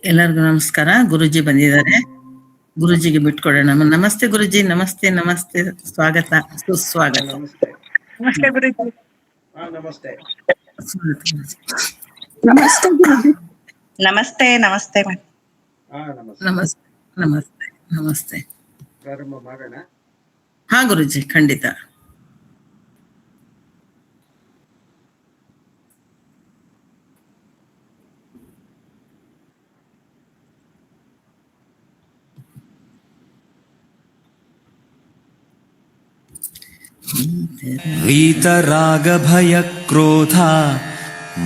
ಎಲ್ಲರಿಗೂ ನಮಸ್ಕಾರ. ಗುರೂಜಿ ಬಂದಿದ್ದಾರೆ. ಗುರೂಜಿಗೆ ಬಿಟ್ಕೊಡೋಣ. ನಮಸ್ತೆ ಗುರೂಜಿ. ನಮಸ್ತೆ ನಮಸ್ತೆ. ಸ್ವಾಗತ, ಸುಸ್ವಾಗತ. ನಮಸ್ತೆ. ನಮಸ್ತೆ ಗುರುಜಿ. ನಮಸ್ತೆ. ಸ್ವಾಗತ ಗುರೂಜಿ. ನಮಸ್ತೆ ಗುರುಜಿ. ನಮಸ್ತೆ ನಮಸ್ತೆ ನಮಸ್ತೆ. ನಮಸ್ತೆ ನಮಸ್ತೆ ನಮಸ್ತೆ. ಪ್ರಾರಂಭ ಮಾಡೋಣ. ಹಾ ಗುರೂಜಿ, ಖಂಡಿತ. वीतरागभयक्रोधा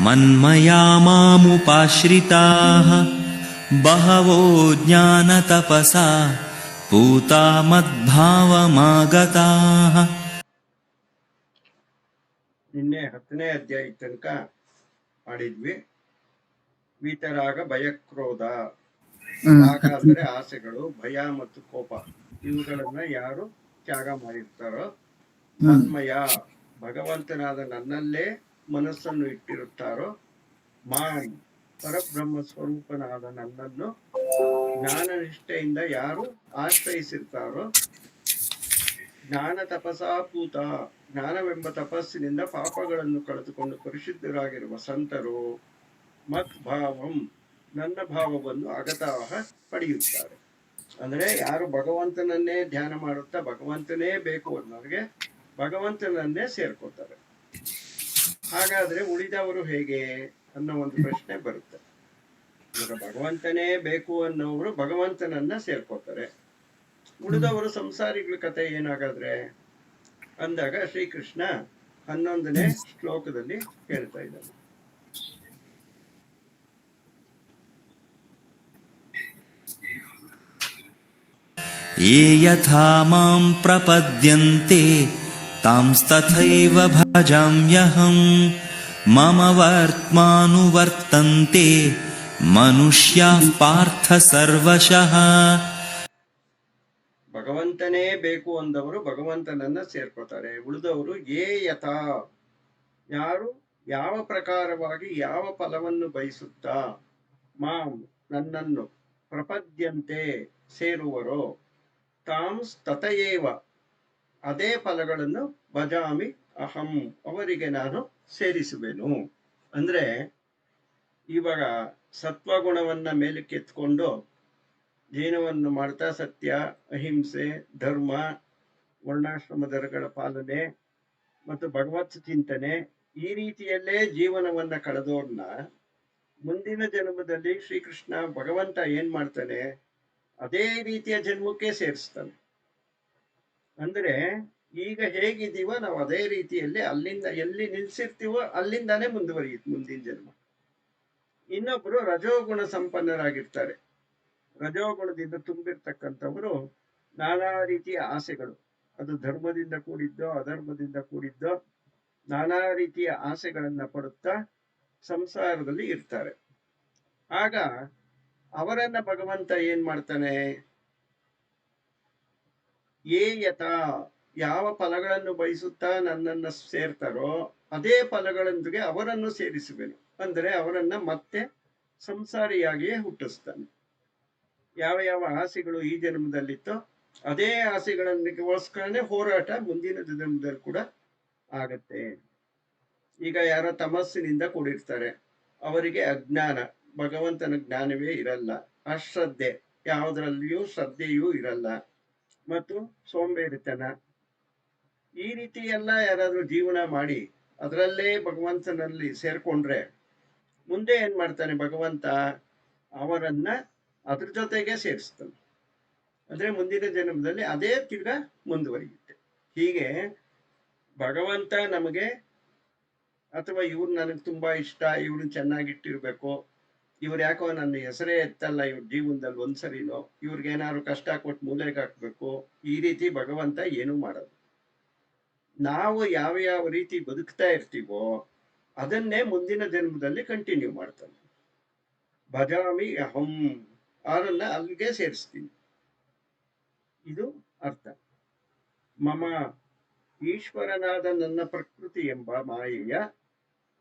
मन्मया मामुपाश्रिताः बहवो ज्ञानतपसा पूता मद्भावमागताः. ನಿನ್ನೆ 10ನೇ ಅಧ್ಯಾಯ ತನಕ ಮಾಡಿದ್ವಿ. ವೀತರಾಗ, ಭಯಕ್ರೋಧ. ರಾಗ ಅಂದ್ರೆ ಆಸೆಗಳು, ಭಯ ಮತ್ತು ಕೋಪ, ಇವುಗಳನ್ನ ಯಾರು ತ್ಯಾಗ ಮಾಡಿರ್ತಾರೋ, ಮನ್ಮಯ ಭಗವಂತನಾದ ನನ್ನಲ್ಲೇ ಮನಸ್ಸನ್ನು ಇಟ್ಟಿರುತ್ತಾರೋ, ಮಾಂ ಪರಬ್ರಹ್ಮ ಸ್ವರೂಪನಾದ ನನ್ನನ್ನು ಜ್ಞಾನ ನಿಷ್ಠೆಯಿಂದ ಯಾರು ಆಶ್ರಯಿಸಿರ್ತಾರೋ, ಜ್ಞಾನ ತಪಸಾಪೂತ ಜ್ಞಾನವೆಂಬ ತಪಸ್ಸಿನಿಂದ ಪಾಪಗಳನ್ನು ಕಳೆದುಕೊಂಡು ಪರಿಶುದ್ಧರಾಗಿರುವ ಸಂತರು ಮತ್ ಭಾವಂ ನನ್ನ ಭಾವವನ್ನು ಅಗತಾಹ ಪಡೆಯುತ್ತಾರೆ. ಅಂದ್ರೆ ಯಾರು ಭಗವಂತನನ್ನೇ ಧ್ಯಾನ ಮಾಡುತ್ತಾ ಭಗವಂತನೇ ಬೇಕು ಅನ್ನೋರಿಗೆ ಭಗವಂತನನ್ನೇ ಸೇರ್ಕೋತಾರೆ. ಹಾಗಾದ್ರೆ ಉಳಿದವರು ಹೇಗೆ ಅನ್ನೋ ಒಂದು ಪ್ರಶ್ನೆ ಬರುತ್ತೆ. ಇವಾಗ ಭಗವಂತನೇ ಬೇಕು ಅನ್ನೋರು ಭಗವಂತನನ್ನ ಸೇರ್ಕೋತಾರೆ. ಉಳಿದವರು ಸಂಸಾರಿಗಳ ಕತೆ ಏನಾಗಾದ್ರೆ ಅಂದಾಗ ಶ್ರೀಕೃಷ್ಣ 11ನೇ ಶ್ಲೋಕದಲ್ಲಿ ಹೇಳ್ತಾ ಇದ್ದಾನೆ. ये यथा मां प्रपद्यन्ते तांस्तथैव भजाम्यहम् मम वर्त्मानुवर्तन्ते मनुष्याः पार्थ सर्वशः. ಭಗವಂತನೇ ಬೇಕು ಅಂದವರು ಭಗವಂತನನ್ನ ಸೇರ್ಕೋತಾರೆ. ಉಳಿದವರು ಯೇ ಯಥಾ ಯಾರು ಯಾವ ಪ್ರಕಾರವಾಗಿ ಯಾವ ಫಲವನ್ನು ಬಯಸುತ್ತಾ ಮಾಂ ನನ್ನನ್ನು ಪ್ರಪದ್ಯಂತೆ ಸೇರುವರೋ ತಾಂಸ್ ತಥಯೇವ ಅದೇ ಫಲಗಳನ್ನು ಭಜಾಮಿ ಅಹಂ ಅವರಿಗೆ ನಾನು ಸೇರಿಸುವೆನು. ಅಂದ್ರೆ ಇವಾಗ ಸತ್ವಗುಣವನ್ನ ಮೇಲಕ್ಕೆತ್ಕೊಂಡು ಜೀವನವನ್ನು ಮಾಡ್ತಾ ಸತ್ಯ, ಅಹಿಂಸೆ, ಧರ್ಮ, ವರ್ಣಾಶ್ರಮದರಗಳ ಪಾಲನೆ ಮತ್ತು ಭಗವತ್ ಚಿಂತನೆ ಈ ರೀತಿಯಲ್ಲೇ ಜೀವನವನ್ನ ಕಳೆದೋರ್ನ ಮುಂದಿನ ಜನ್ಮದಲ್ಲಿ ಶ್ರೀಕೃಷ್ಣ ಭಗವಂತ ಏನ್ ಮಾಡ್ತಾನೆ, ಅದೇ ರೀತಿಯ ಜನ್ಮಕ್ಕೆ ಸೇರಿಸ್ತಾನೆ. ಅಂದ್ರೆ ಈಗ ಹೇಗಿದ್ದೀವೋ ನಾವು ಅದೇ ರೀತಿಯಲ್ಲಿ ಅಲ್ಲಿಂದ ಎಲ್ಲಿ ನಿಲ್ಸಿರ್ತೀವೋ ಅಲ್ಲಿಂದಾನೇ ಮುಂದುವರಿಯುತ್ತೆ ಮುಂದಿನ ಜನ್ಮ. ಇನ್ನೊಬ್ರು ರಜೋಗುಣ ಸಂಪನ್ನರಾಗಿರ್ತಾರೆ. ರಜೋಗುಣದಿಂದ ತುಂಬಿರ್ತಕ್ಕಂಥವರು ನಾನಾ ರೀತಿಯ ಆಸೆಗಳು, ಅದು ಧರ್ಮದಿಂದ ಕೂಡಿದ್ದೋ ಅಧರ್ಮದಿಂದ ಕೂಡಿದ್ದೋ ನಾನಾ ರೀತಿಯ ಆಸೆಗಳನ್ನ ಪಡುತ್ತಾ ಸಂಸಾರದಲ್ಲಿ ಇರ್ತಾರೆ. ಆಗ ಅವರನ್ನ ಭಗವಂತ ಏನ್ ಮಾಡ್ತಾನೆ, ಯೇ ಯಥಾ ಯಾವ ಫಲಗಳನ್ನು ಬಯಸುತ್ತಾ ನನ್ನನ್ನ ಸೇರ್ತಾರೋ ಅದೇ ಫಲಗಳೊಂದಿಗೆ ಅವರನ್ನು ಸೇರಿಸುವೆನು. ಅಂದರೆ ಅವರನ್ನ ಮತ್ತೆ ಸಂಸಾರಿಯಾಗಿಯೇ ಹುಟ್ಟಿಸ್ತಾನೆ. ಯಾವ ಯಾವ ಆಸೆಗಳು ಈ ಜನ್ಮದಲ್ಲಿತ್ತೋ ಅದೇ ಆಸೆಗಳನ್ನಿಗೋಸ್ಕರನೇ ಹೋರಾಟ ಮುಂದಿನ ಜನ್ಮದಲ್ಲಿ ಕೂಡ ಆಗತ್ತೆ. ಈಗ ಯಾರೋ ತಮಸ್ಸಿನಿಂದ ಕೂಡಿರ್ತಾರೆ, ಅವರಿಗೆ ಅಜ್ಞಾನ, ಭಗವಂತನ ಜ್ಞಾನವೇ ಇರಲ್ಲ, ಅಶ್ರದ್ಧೆ, ಯಾವುದರಲ್ಲಿಯೂ ಶ್ರದ್ಧೆಯೂ ಇರಲ್ಲ, ಮತ್ತು ಸೋಂಬೇರಿತನ, ಈ ರೀತಿ ಎಲ್ಲ ಯಾರಾದ್ರೂ ಜೀವನ ಮಾಡಿ ಅದರಲ್ಲೇ ಭಗವಂತನಲ್ಲಿ ಸೇರ್ಕೊಂಡ್ರೆ ಮುಂದೆ ಏನ್ ಮಾಡ್ತಾನೆ ಭಗವಂತ, ಅವರನ್ನ ಅದ್ರ ಜೊತೆಗೆ ಸೇರಿಸ್ತಾನೆ. ಅಂದ್ರೆ ಮುಂದಿನ ಜನ್ಮದಲ್ಲಿ ಅದೇ ತಿರ್ಗಾ ಮುಂದುವರಿಯುತ್ತೆ. ಹೀಗೆ ಭಗವಂತ ನಮಗೆ, ಅಥವಾ ಇವ್ರು ನನಗೆ ತುಂಬಾ ಇಷ್ಟ, ಇವ್ರನ್ನ ಚೆನ್ನಾಗಿಟ್ಟಿರ್ಬೇಕು, ಇವ್ರು ಯಾಕೋ ನನ್ನ ಹೆಸರೇ ಎತ್ತಲ್ಲ ಇವ್ರ ಜೀವನದಲ್ಲಿ ಒಂದ್ಸರಿನೋ, ಇವ್ರಿಗೇನಾದ್ರು ಕಷ್ಟ ಕೊಟ್ಟು ಮೂಲೆಗೆ ಹಾಕ್ಬೇಕು, ಈ ರೀತಿ ಭಗವಂತ ಏನೂ ಮಾಡೋದು. ನಾವು ಯಾವ ಯಾವ ರೀತಿ ಬದುಕ್ತಾ ಇರ್ತೀವೋ ಅದನ್ನೇ ಮುಂದಿನ ಜನ್ಮದಲ್ಲಿ ಕಂಟಿನ್ಯೂ ಮಾಡ್ತಾನೆ. ಭಜಾಮಿ ಅಹಂ, ಅವರನ್ನ ಅಲ್ಲಿಗೆ ಸೇರಿಸ್ತೀನಿ. ಇದು ಅರ್ಥ. ಮಮ ಈಶ್ವರನಾದ ನನ್ನ ಪ್ರಕೃತಿ ಎಂಬ ಮಾಯೆಯ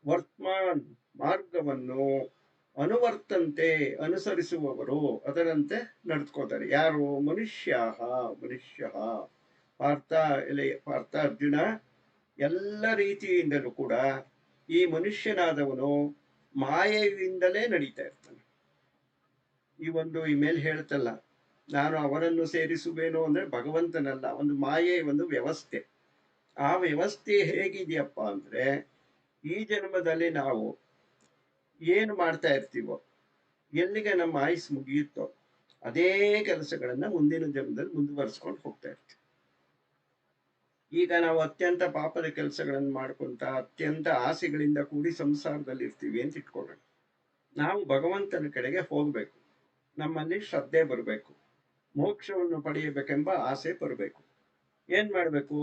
ವರ್ತಮಾನ್ ಮಾರ್ಗವನ್ನು ಅನುವರ್ತಂತೆ ಅನುಸರಿಸುವವರು ಅದರಂತೆ ನಡೆದುಕೋತಾರೆ. ಯಾರು? ಮನುಷ್ಯ. ಪಾರ್ಥ ಪಾರ್ಥ ಅರ್ಜುನ, ಎಲ್ಲ ರೀತಿಯಿಂದಲೂ ಕೂಡ ಈ ಮನುಷ್ಯನಾದವನು ಮಾಯೆಯಿಂದಲೇ ನಡೀತಾ ಇರ್ತಾನೆ. ಈ ಮೇಲೆ ಹೇಳ್ತಲ್ಲ, ನಾನು ಅವರನ್ನು ಸೇರಿಸುವೇನೋ ಅಂದ್ರೆ ಭಗವಂತನಲ್ಲ, ಒಂದು ಮಾಯೆ, ಒಂದು ವ್ಯವಸ್ಥೆ. ಆ ವ್ಯವಸ್ಥೆ ಹೇಗಿದೆಯಪ್ಪ ಅಂದ್ರೆ, ಈ ಜನ್ಮದಲ್ಲಿ ನಾವು ಏನು ಮಾಡ್ತಾ ಇರ್ತೀವೋ, ಎಲ್ಲಿಗೆ ನಮ್ಮ ಆಯುಸ್ ಮುಗಿಯುತ್ತೋ ಅದೇ ಕೆಲಸಗಳನ್ನ ಮುಂದಿನ ಜನ್ಮದಲ್ಲಿ ಮುಂದುವರಿಸ್ಕೊಂಡು ಹೋಗ್ತಾ ಇರ್ತೀವಿ. ಈಗ ನಾವು ಅತ್ಯಂತ ಪಾಪದ ಕೆಲಸಗಳನ್ನು ಮಾಡ್ಕೊಂತ ಅತ್ಯಂತ ಆಸೆಗಳಿಂದ ಕೂಡಿ ಸಂಸಾರದಲ್ಲಿ ಇರ್ತೀವಿ ಅಂತ ಇಟ್ಕೊಳ್ಳೋಣ. ನಾವು ಭಗವಂತನ ಕಡೆಗೆ ಹೋಗ್ಬೇಕು, ನಮ್ಮಲ್ಲಿ ಶ್ರದ್ಧೆ ಬರಬೇಕು, ಮೋಕ್ಷವನ್ನು ಪಡೆಯಬೇಕೆಂಬ ಆಸೆ ಬರಬೇಕು. ಏನ್ ಮಾಡ್ಬೇಕು?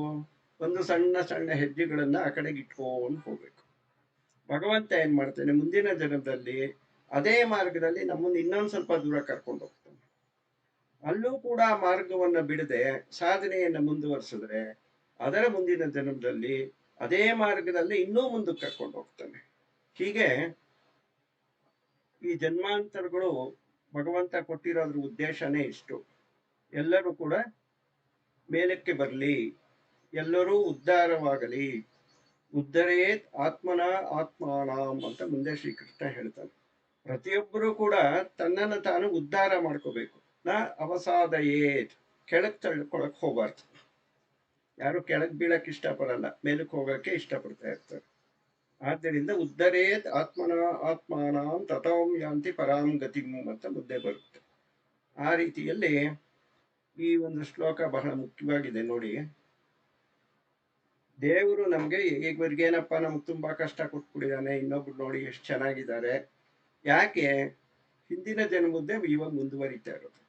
ಒಂದು ಸಣ್ಣ ಸಣ್ಣ ಹೆಜ್ಜೆಗಳನ್ನ ಆ ಕಡೆಗೆ ಇಟ್ಕೊಂಡು ಹೋಗ್ಬೇಕು. ಭಗವಂತ ಏನ್ ಮಾಡ್ತಾನೆ? ಮುಂದಿನ ಜನ್ಮದಲ್ಲಿ ಅದೇ ಮಾರ್ಗದಲ್ಲಿ ನಮ್ಮನ್ನು ಇನ್ನೊಂದು ಸ್ವಲ್ಪ ದೂರ ಕರ್ಕೊಂಡು ಹೋಗ್ತಾನೆ. ಅಲ್ಲೂ ಕೂಡ ಆ ಮಾರ್ಗವನ್ನ ಬಿಡದೆ ಸಾಧನೆಯನ್ನ ಮುಂದುವರಿಸಿದ್ರೆ ಅದರ ಮುಂದಿನ ಜನ್ಮದಲ್ಲಿ ಅದೇ ಮಾರ್ಗದಲ್ಲಿ ಇನ್ನೂ ಮುಂದಕ್ಕೆ ಕರ್ಕೊಂಡು ಹೋಗ್ತಾನೆ. ಹೀಗೆ ಈ ಜನ್ಮಾಂತರಗಳು ಭಗವಂತ ಕೊಟ್ಟಿರೋದ್ರ ಉದ್ದೇಶನೇ ಇಷ್ಟು. ಎಲ್ಲರೂ ಕೂಡ ಮೇಲಕ್ಕೆ ಬರಲಿ, ಎಲ್ಲರೂ ಉದ್ಧಾರವಾಗಲಿ. ಉದ್ಧರೇತ್ ಆತ್ಮನ ಆತ್ಮಾನಾಂ ಅಂತ ಮುಂದೆ ಶ್ರೀಕೃಷ್ಣ ಹೇಳ್ತಾನೆ. ಪ್ರತಿಯೊಬ್ಬರೂ ಕೂಡ ತನ್ನನ್ನು ತಾನು ಉದ್ಧಾರ ಮಾಡ್ಕೋಬೇಕು. ಅವಸಾದಯೇತ್, ಕೆಳಕ್ ತಳ್ಕೊಳಕ್ ಹೋಗ್ಬಾರ್ದು. ಯಾರು ಕೆಳಗ್ ಬೀಳಕ್ ಇಷ್ಟಪಡಲ್ಲ, ಮೇಲಕ್ಕೆ ಹೋಗಕ್ಕೆ ಇಷ್ಟಪಡ್ತಾ ಇರ್ತಾರೆ. ಆದ್ದರಿಂದ ಉದ್ಧರೇತ್ ಆತ್ಮನ ಆತ್ಮಾನಾಂ ತಥಾಂ ಯಾಂತಿ ಪರಾಂ ಗತಿಂ ಅಂತ ಮುದ್ದೆ ಬರುತ್ತೆ. ಆ ರೀತಿಯಲ್ಲಿ ಈ ಒಂದು ಶ್ಲೋಕ ಬಹಳ ಮುಖ್ಯವಾಗಿದೆ ನೋಡಿ. ದೇವರು ನಮ್ಗೆ ಈವರೆಗೇನಪ್ಪ ನಮ್ಗೆ ತುಂಬಾ ಕಷ್ಟ ಕೊಟ್ಬಿಟ್ಟಿದ್ದಾನೆ, ಇನ್ನೊಬ್ರು ನೋಡಿ ಎಷ್ಟು ಚೆನ್ನಾಗಿದ್ದಾರೆ. ಯಾಕೆ? ಹಿಂದಿನ ಜನ್ಮದ್ದೇ ಇವಾಗ ಮುಂದುವರಿತಾ ಇರೋದು.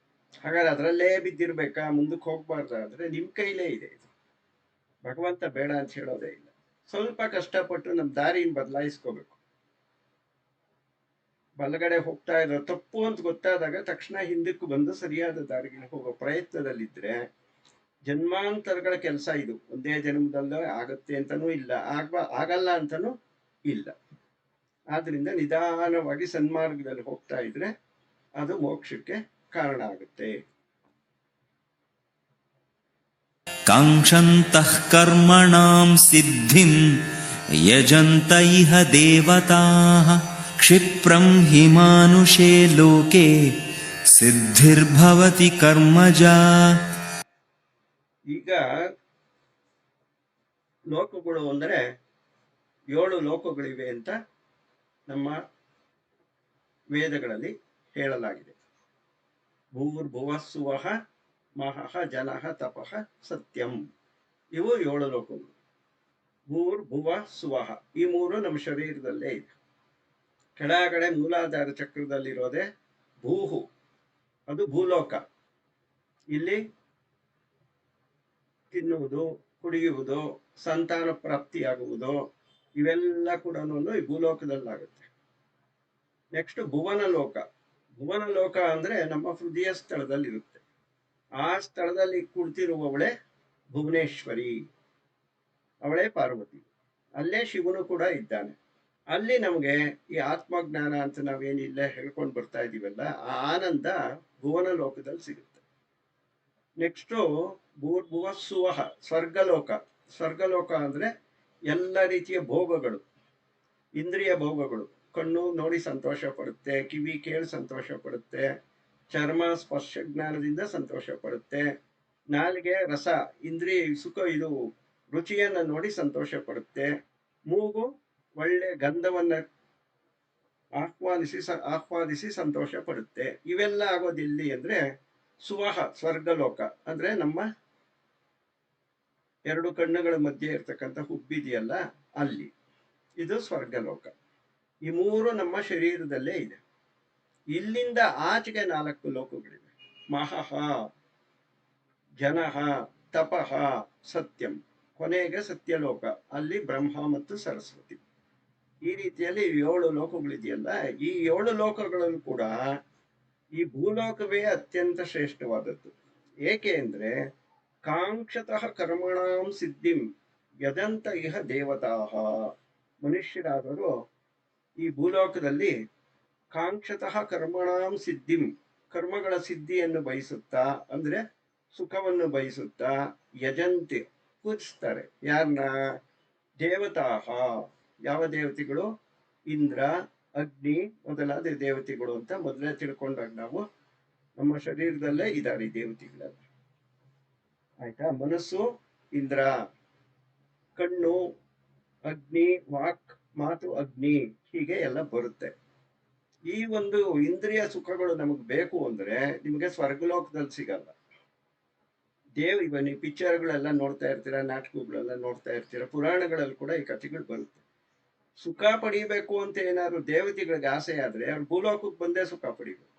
ಹಾಗಾದ್ರೆ ಅದರಲ್ಲೇ ಬಿದ್ದಿರ್ಬೇಕಾ? ಮುಂದಕ್ಕೆ ಹೋಗ್ಬಾರ್ದಾದ್ರೆ ನಿಮ್ ಕೈಲೇ ಇದೆ ಇದು. ಭಗವಂತ ಬೇಡ ಅಂತ ಹೇಳೋದೇ ಇಲ್ಲ. ಸ್ವಲ್ಪ ಕಷ್ಟಪಟ್ಟು ನಮ್ ದಾರಿನ ಬದಲಾಯಿಸ್ಕೋಬೇಕು. ಬಲಗಡೆ ಹೋಗ್ತಾ ಇರೋ ತಪ್ಪು ಅಂತ ಗೊತ್ತಾದಾಗ ತಕ್ಷಣ ಹಿಂದಕ್ಕೆ ಬಂದು ಸರಿಯಾದ ದಾರಿಗೆ ಹೋಗೋ ಪ್ರಯತ್ನದಲ್ಲಿದ್ರೆ, ಜನ್ಮಾಂತರಗಳ ಕೆಲಸ ಇದು. ಒಂದೇ ಜನ್ಮದಲ್ಲೇ ಆಗತ್ತೆ ಅಂತನೂ ಇಲ್ಲ, ಆಗಲ್ಲ ಅಂತನೂ ಇಲ್ಲ. ಆದ್ರಿಂದ ನಿಧಾನವಾಗಿ ಸನ್ಮಾರ್ಗದಲ್ಲಿ ಹೋಗ್ತಾ ಇದ್ರೆ ಅದು ಮೋಕ್ಷಕ್ಕೆ ಕಾರಣ ಆಗುತ್ತೆ. ಕಾಂಕ್ಷಂತಃ ಕರ್ಮಣಾಂ ಸಿದ್ಧಿಂ ಯಜಂತ ಇಹ ದೇವತಾಃ ಕ್ಷಿಪ್ರಂ ಹಿ ಮಾನುಷೇ ಲೋಕೆ ಸಿದ್ಧಿರ್ಭವತಿ ಕರ್ಮಜಾ. ಈಗ ಲೋಕಗಳು ಅಂದರೆ 7 ಲೋಕಗಳಿವೆ ಅಂತ ನಮ್ಮ ವೇದಗಳಲ್ಲಿ ಹೇಳಲಾಗಿದೆ. ಭೂರ್ಭುವ ಸುವಹ ಮಹಃ ಜನಃ ತಪಃ ಸತ್ಯಂ. ಇವು 7 ಲೋಕಗಳು. ಭೂರ್ಭುವ ಸುವಹ ಈ 3 ನಮ್ಮ ಶರೀರದಲ್ಲೇ ಇದೆ. ಕೆಳಗಡೆ ಮೂಲಾಧಾರ ಚಕ್ರದಲ್ಲಿರೋದೆ ಭೂಹು, ಅದು ಭೂಲೋಕ. ಇಲ್ಲಿ ತಿನ್ನುವುದು, ಕುಡಿಯುವುದು, ಸಂತಾನ ಪ್ರಾಪ್ತಿಯಾಗುವುದು ಇವೆಲ್ಲ ಕೂಡ ಈ ಭೂಲೋಕದಲ್ಲಾಗುತ್ತೆ. ನೆಕ್ಸ್ಟ್ ಭುವನ ಲೋಕ. ಭುವನ ಲೋಕ ಅಂದ್ರೆ ನಮ್ಮ ಹೃದಯ ಸ್ಥಳದಲ್ಲಿರುತ್ತೆ. ಆ ಸ್ಥಳದಲ್ಲಿ ಕುಳಿತಿರುವವಳೆ ಭುವನೇಶ್ವರಿ, ಅವಳೇ ಪಾರ್ವತಿ. ಅಲ್ಲೇ ಶಿವನು ಕೂಡ ಇದ್ದಾನೆ. ಅಲ್ಲಿ ನಮಗೆ ಈ ಆತ್ಮಜ್ಞಾನ ಅಂತ ನಾವೇನಿಲ್ಲ ಹೇಳ್ಕೊಂಡು ಬರ್ತಾ ಇದೀವಲ್ಲ, ಆ ಆನಂದ ಭುವನ ಲೋಕದಲ್ಲಿ ಸಿಗುತ್ತೆ. ನೆಕ್ಸ್ಟು ಭೂರ್ಭುವ ಸುವಹ ಸ್ವರ್ಗಲೋಕ. ಸ್ವರ್ಗಲೋಕ ಅಂದ್ರೆ ಎಲ್ಲ ರೀತಿಯ ಭೋಗಗಳು, ಇಂದ್ರಿಯ ಭೋಗಗಳು. ಕಣ್ಣು ನೋಡಿ ಸಂತೋಷ ಪಡುತ್ತೆ, ಕಿವಿ ಕೇಳಿ ಸಂತೋಷ ಪಡುತ್ತೆ, ಚರ್ಮ ಸ್ಪರ್ಶ ಜ್ಞಾನದಿಂದ ಸಂತೋಷ ಪಡುತ್ತೆ, ನಾಲಿಗೆ ರಸ ಇಂದ್ರಿಯ ಸುಖ ಇದು ರುಚಿಯನ್ನ ನೋಡಿ ಸಂತೋಷ ಪಡುತ್ತೆ, ಮೂಗು ಒಳ್ಳೆ ಗಂಧವನ್ನ ಆಹ್ವಾದಿಸಿ ಸಂತೋಷ ಪಡುತ್ತೆ. ಇವೆಲ್ಲ ಆಗೋದಿಲ್ಲಿ ಅಂದ್ರೆ ಸುವಹ ಸ್ವರ್ಗಲೋಕ ಅಂದ್ರೆ ನಮ್ಮ 2 ಕಣ್ಣುಗಳ ಮಧ್ಯೆ ಇರ್ತಕ್ಕಂಥ ಹುಬ್ಬಿದೆಯಲ್ಲ ಅಲ್ಲಿ, ಇದು ಸ್ವರ್ಗಲೋಕ. ಈ 3 ನಮ್ಮ ಶರೀರದಲ್ಲೇ ಇದೆ. ಇಲ್ಲಿಂದ ಆಚೆಗೆ 4 ಲೋಕಗಳಿವೆ. ಮಹಃ ಜನಃ ತಪಃ ಸತ್ಯಂ. ಕೊನೆಗೆ ಸತ್ಯಲೋಕ, ಅಲ್ಲಿ ಬ್ರಹ್ಮ ಮತ್ತು ಸರಸ್ವತಿ. ಈ ರೀತಿಯಲ್ಲಿ 7 ಲೋಕಗಳಿದೆಯಲ್ಲ, ಈ 7 ಲೋಕಗಳಲ್ಲೂ ಕೂಡ ಈ ಭೂಲೋಕವೇ ಅತ್ಯಂತ ಶ್ರೇಷ್ಠವಾದದ್ದು. ಏಕೆ ಅಂದ್ರೆ ಕಾಂಕ್ಷತಃ ಕರ್ಮಣಾಂ ಸಿದ್ಧಿಂ ಯದಂತ ಇಹ ದೇವತಾಃ. ಮನುಷ್ಯರಾದರೂ ಈ ಭೂಲೋಕದಲ್ಲಿ ಕಾಂಕ್ಷತಃ ಕರ್ಮಣಾಂ ಸಿದ್ಧಿಂ, ಕರ್ಮಗಳ ಸಿದ್ಧಿಯನ್ನು ಬಯಸುತ್ತಾ ಅಂದ್ರೆ ಸುಖವನ್ನು ಬಯಸುತ್ತಾ ಯಜಂತಿ ಪೂಜಿಸ್ತಾರೆ. ಯಾರನ್ನ? ದೇವತಾಹ, ಯಾವ ದೇವತೆಗಳು? ಇಂದ್ರ, ಅಗ್ನಿ ಮೊದಲಾದ ದೇವತೆಗಳು ಅಂತ ಮೊದಲೇ ತಿಳ್ಕೊಂಡಾಗ ನಾವು ನಮ್ಮ ಶರೀರದಲ್ಲೇ ಇದ್ದಾರೆ ಈ ದೇವತೆಗಳೆಲ್ಲ. ಆಯ್ತಾ? ಮನಸ್ಸು ಇಂದ್ರ, ಕಣ್ಣು ಅಗ್ನಿ, ವಾಕ್ ಮಾತು ಅಗ್ನಿ, ಹೀಗೆ ಎಲ್ಲ ಬರುತ್ತೆ. ಈ ಒಂದು ಇಂದ್ರಿಯ ಸುಖಗಳು ನಮಗ್ ಬೇಕು ಅಂದ್ರೆ ನಿಮಗೆ ಸ್ವರ್ಗಲೋಕದಲ್ಲಿ ಸಿಗಲ್ಲ. ಇವ ನೀವು ಪಿಕ್ಚರ್ಗಳೆಲ್ಲ ನೋಡ್ತಾ ಇರ್ತೀರಾ, ನಾಟಕಗಳೆಲ್ಲ ನೋಡ್ತಾ ಇರ್ತೀರಾ, ಪುರಾಣಗಳಲ್ಲಿ ಕೂಡ ಈ ಕಥೆಗಳು ಬರುತ್ತೆ. ಸುಖ ಪಡಿಬೇಕು ಅಂತ ಏನಾದ್ರು ದೇವತೆಗಳಿಗೆ ಆಸೆ ಆದ್ರೆ ಅವ್ರು ಭೂಲೋಕಕ್ಕೆ ಬಂದೇ ಸುಖ ಪಡಿಬೇಕು.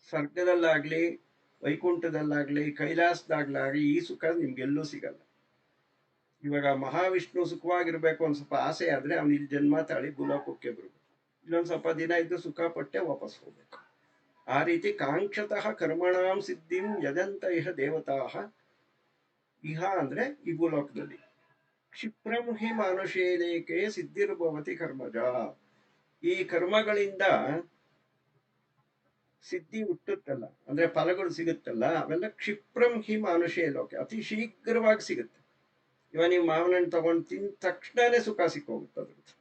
ಸ್ವರ್ಗದಲ್ಲಾಗ್ಲಿ, ವೈಕುಂಠದಲ್ಲಾಗ್ಲಿ, ಕೈಲಾಸದಾಗ್ಲಾಗ್ಲಿ ಈ ಸುಖ ನಿಮ್ಗೆಲ್ಲೂ ಸಿಗಲ್ಲ. ಇವಾಗ ಮಹಾವಿಷ್ಣು ಸುಖವಾಗಿರ್ಬೇಕು ಒಂದ್ ಸ್ವಲ್ಪ ಆಸೆ ಆದ್ರೆ ಅವ್ನು ಇಲ್ಲಿ ಜನ್ಮ ತಾಳಿ ಭೂಲೋಕಕ್ಕೆ ಬರ್ಬೇಕು, ಇಲ್ಲೊಂದ್ ಸ್ವಲ್ಪ ದಿನ ಇದ್ದು ಸುಖ ಪಟ್ಟೆ ವಾಪಸ್ ಹೋಗ್ಬೇಕು. ಆ ರೀತಿ ಕಾಂಕ್ಷತಃ ಕರ್ಮಣಾಂ ಸಿದ್ಧಿಂ ಯಜಂತ ಇಹ ದೇವತಾಹ, ಇಹ ಅಂದ್ರೆ ಈ ಭೂಲೋಕದಲ್ಲಿ, ಕ್ಷಿಪ್ರಂ ಹಿ ಮಾನುಷೇನೇಕೆ ಸಿದ್ಧಿರ್ಭವತಿ ಕರ್ಮಜ, ಈ ಕರ್ಮಗಳಿಂದ ಸಿದ್ಧಿ ಹುಟ್ಟುತ್ತಲ್ಲ ಅಂದ್ರೆ ಫಲಗಳು ಸಿಗುತ್ತಲ್ಲ, ಅವೆಲ್ಲ ಕ್ಷಿಪ್ರಂ ಹಿ ಮಾನುಷೇ ಲೋಕೆ, ಅತಿ ಶೀಘ್ರವಾಗಿ ಸಿಗುತ್ತೆ. ಇವಾಗ ನೀವು ಮಾವಿನ ಹಣ್ಣು ತಗೊಂಡು ತಿಂದ ತಕ್ಷಣನೇ ಸುಖ ಸಿಕ್ಕೋಗುತ್ತೆ. ಅದ್ರದ್ದು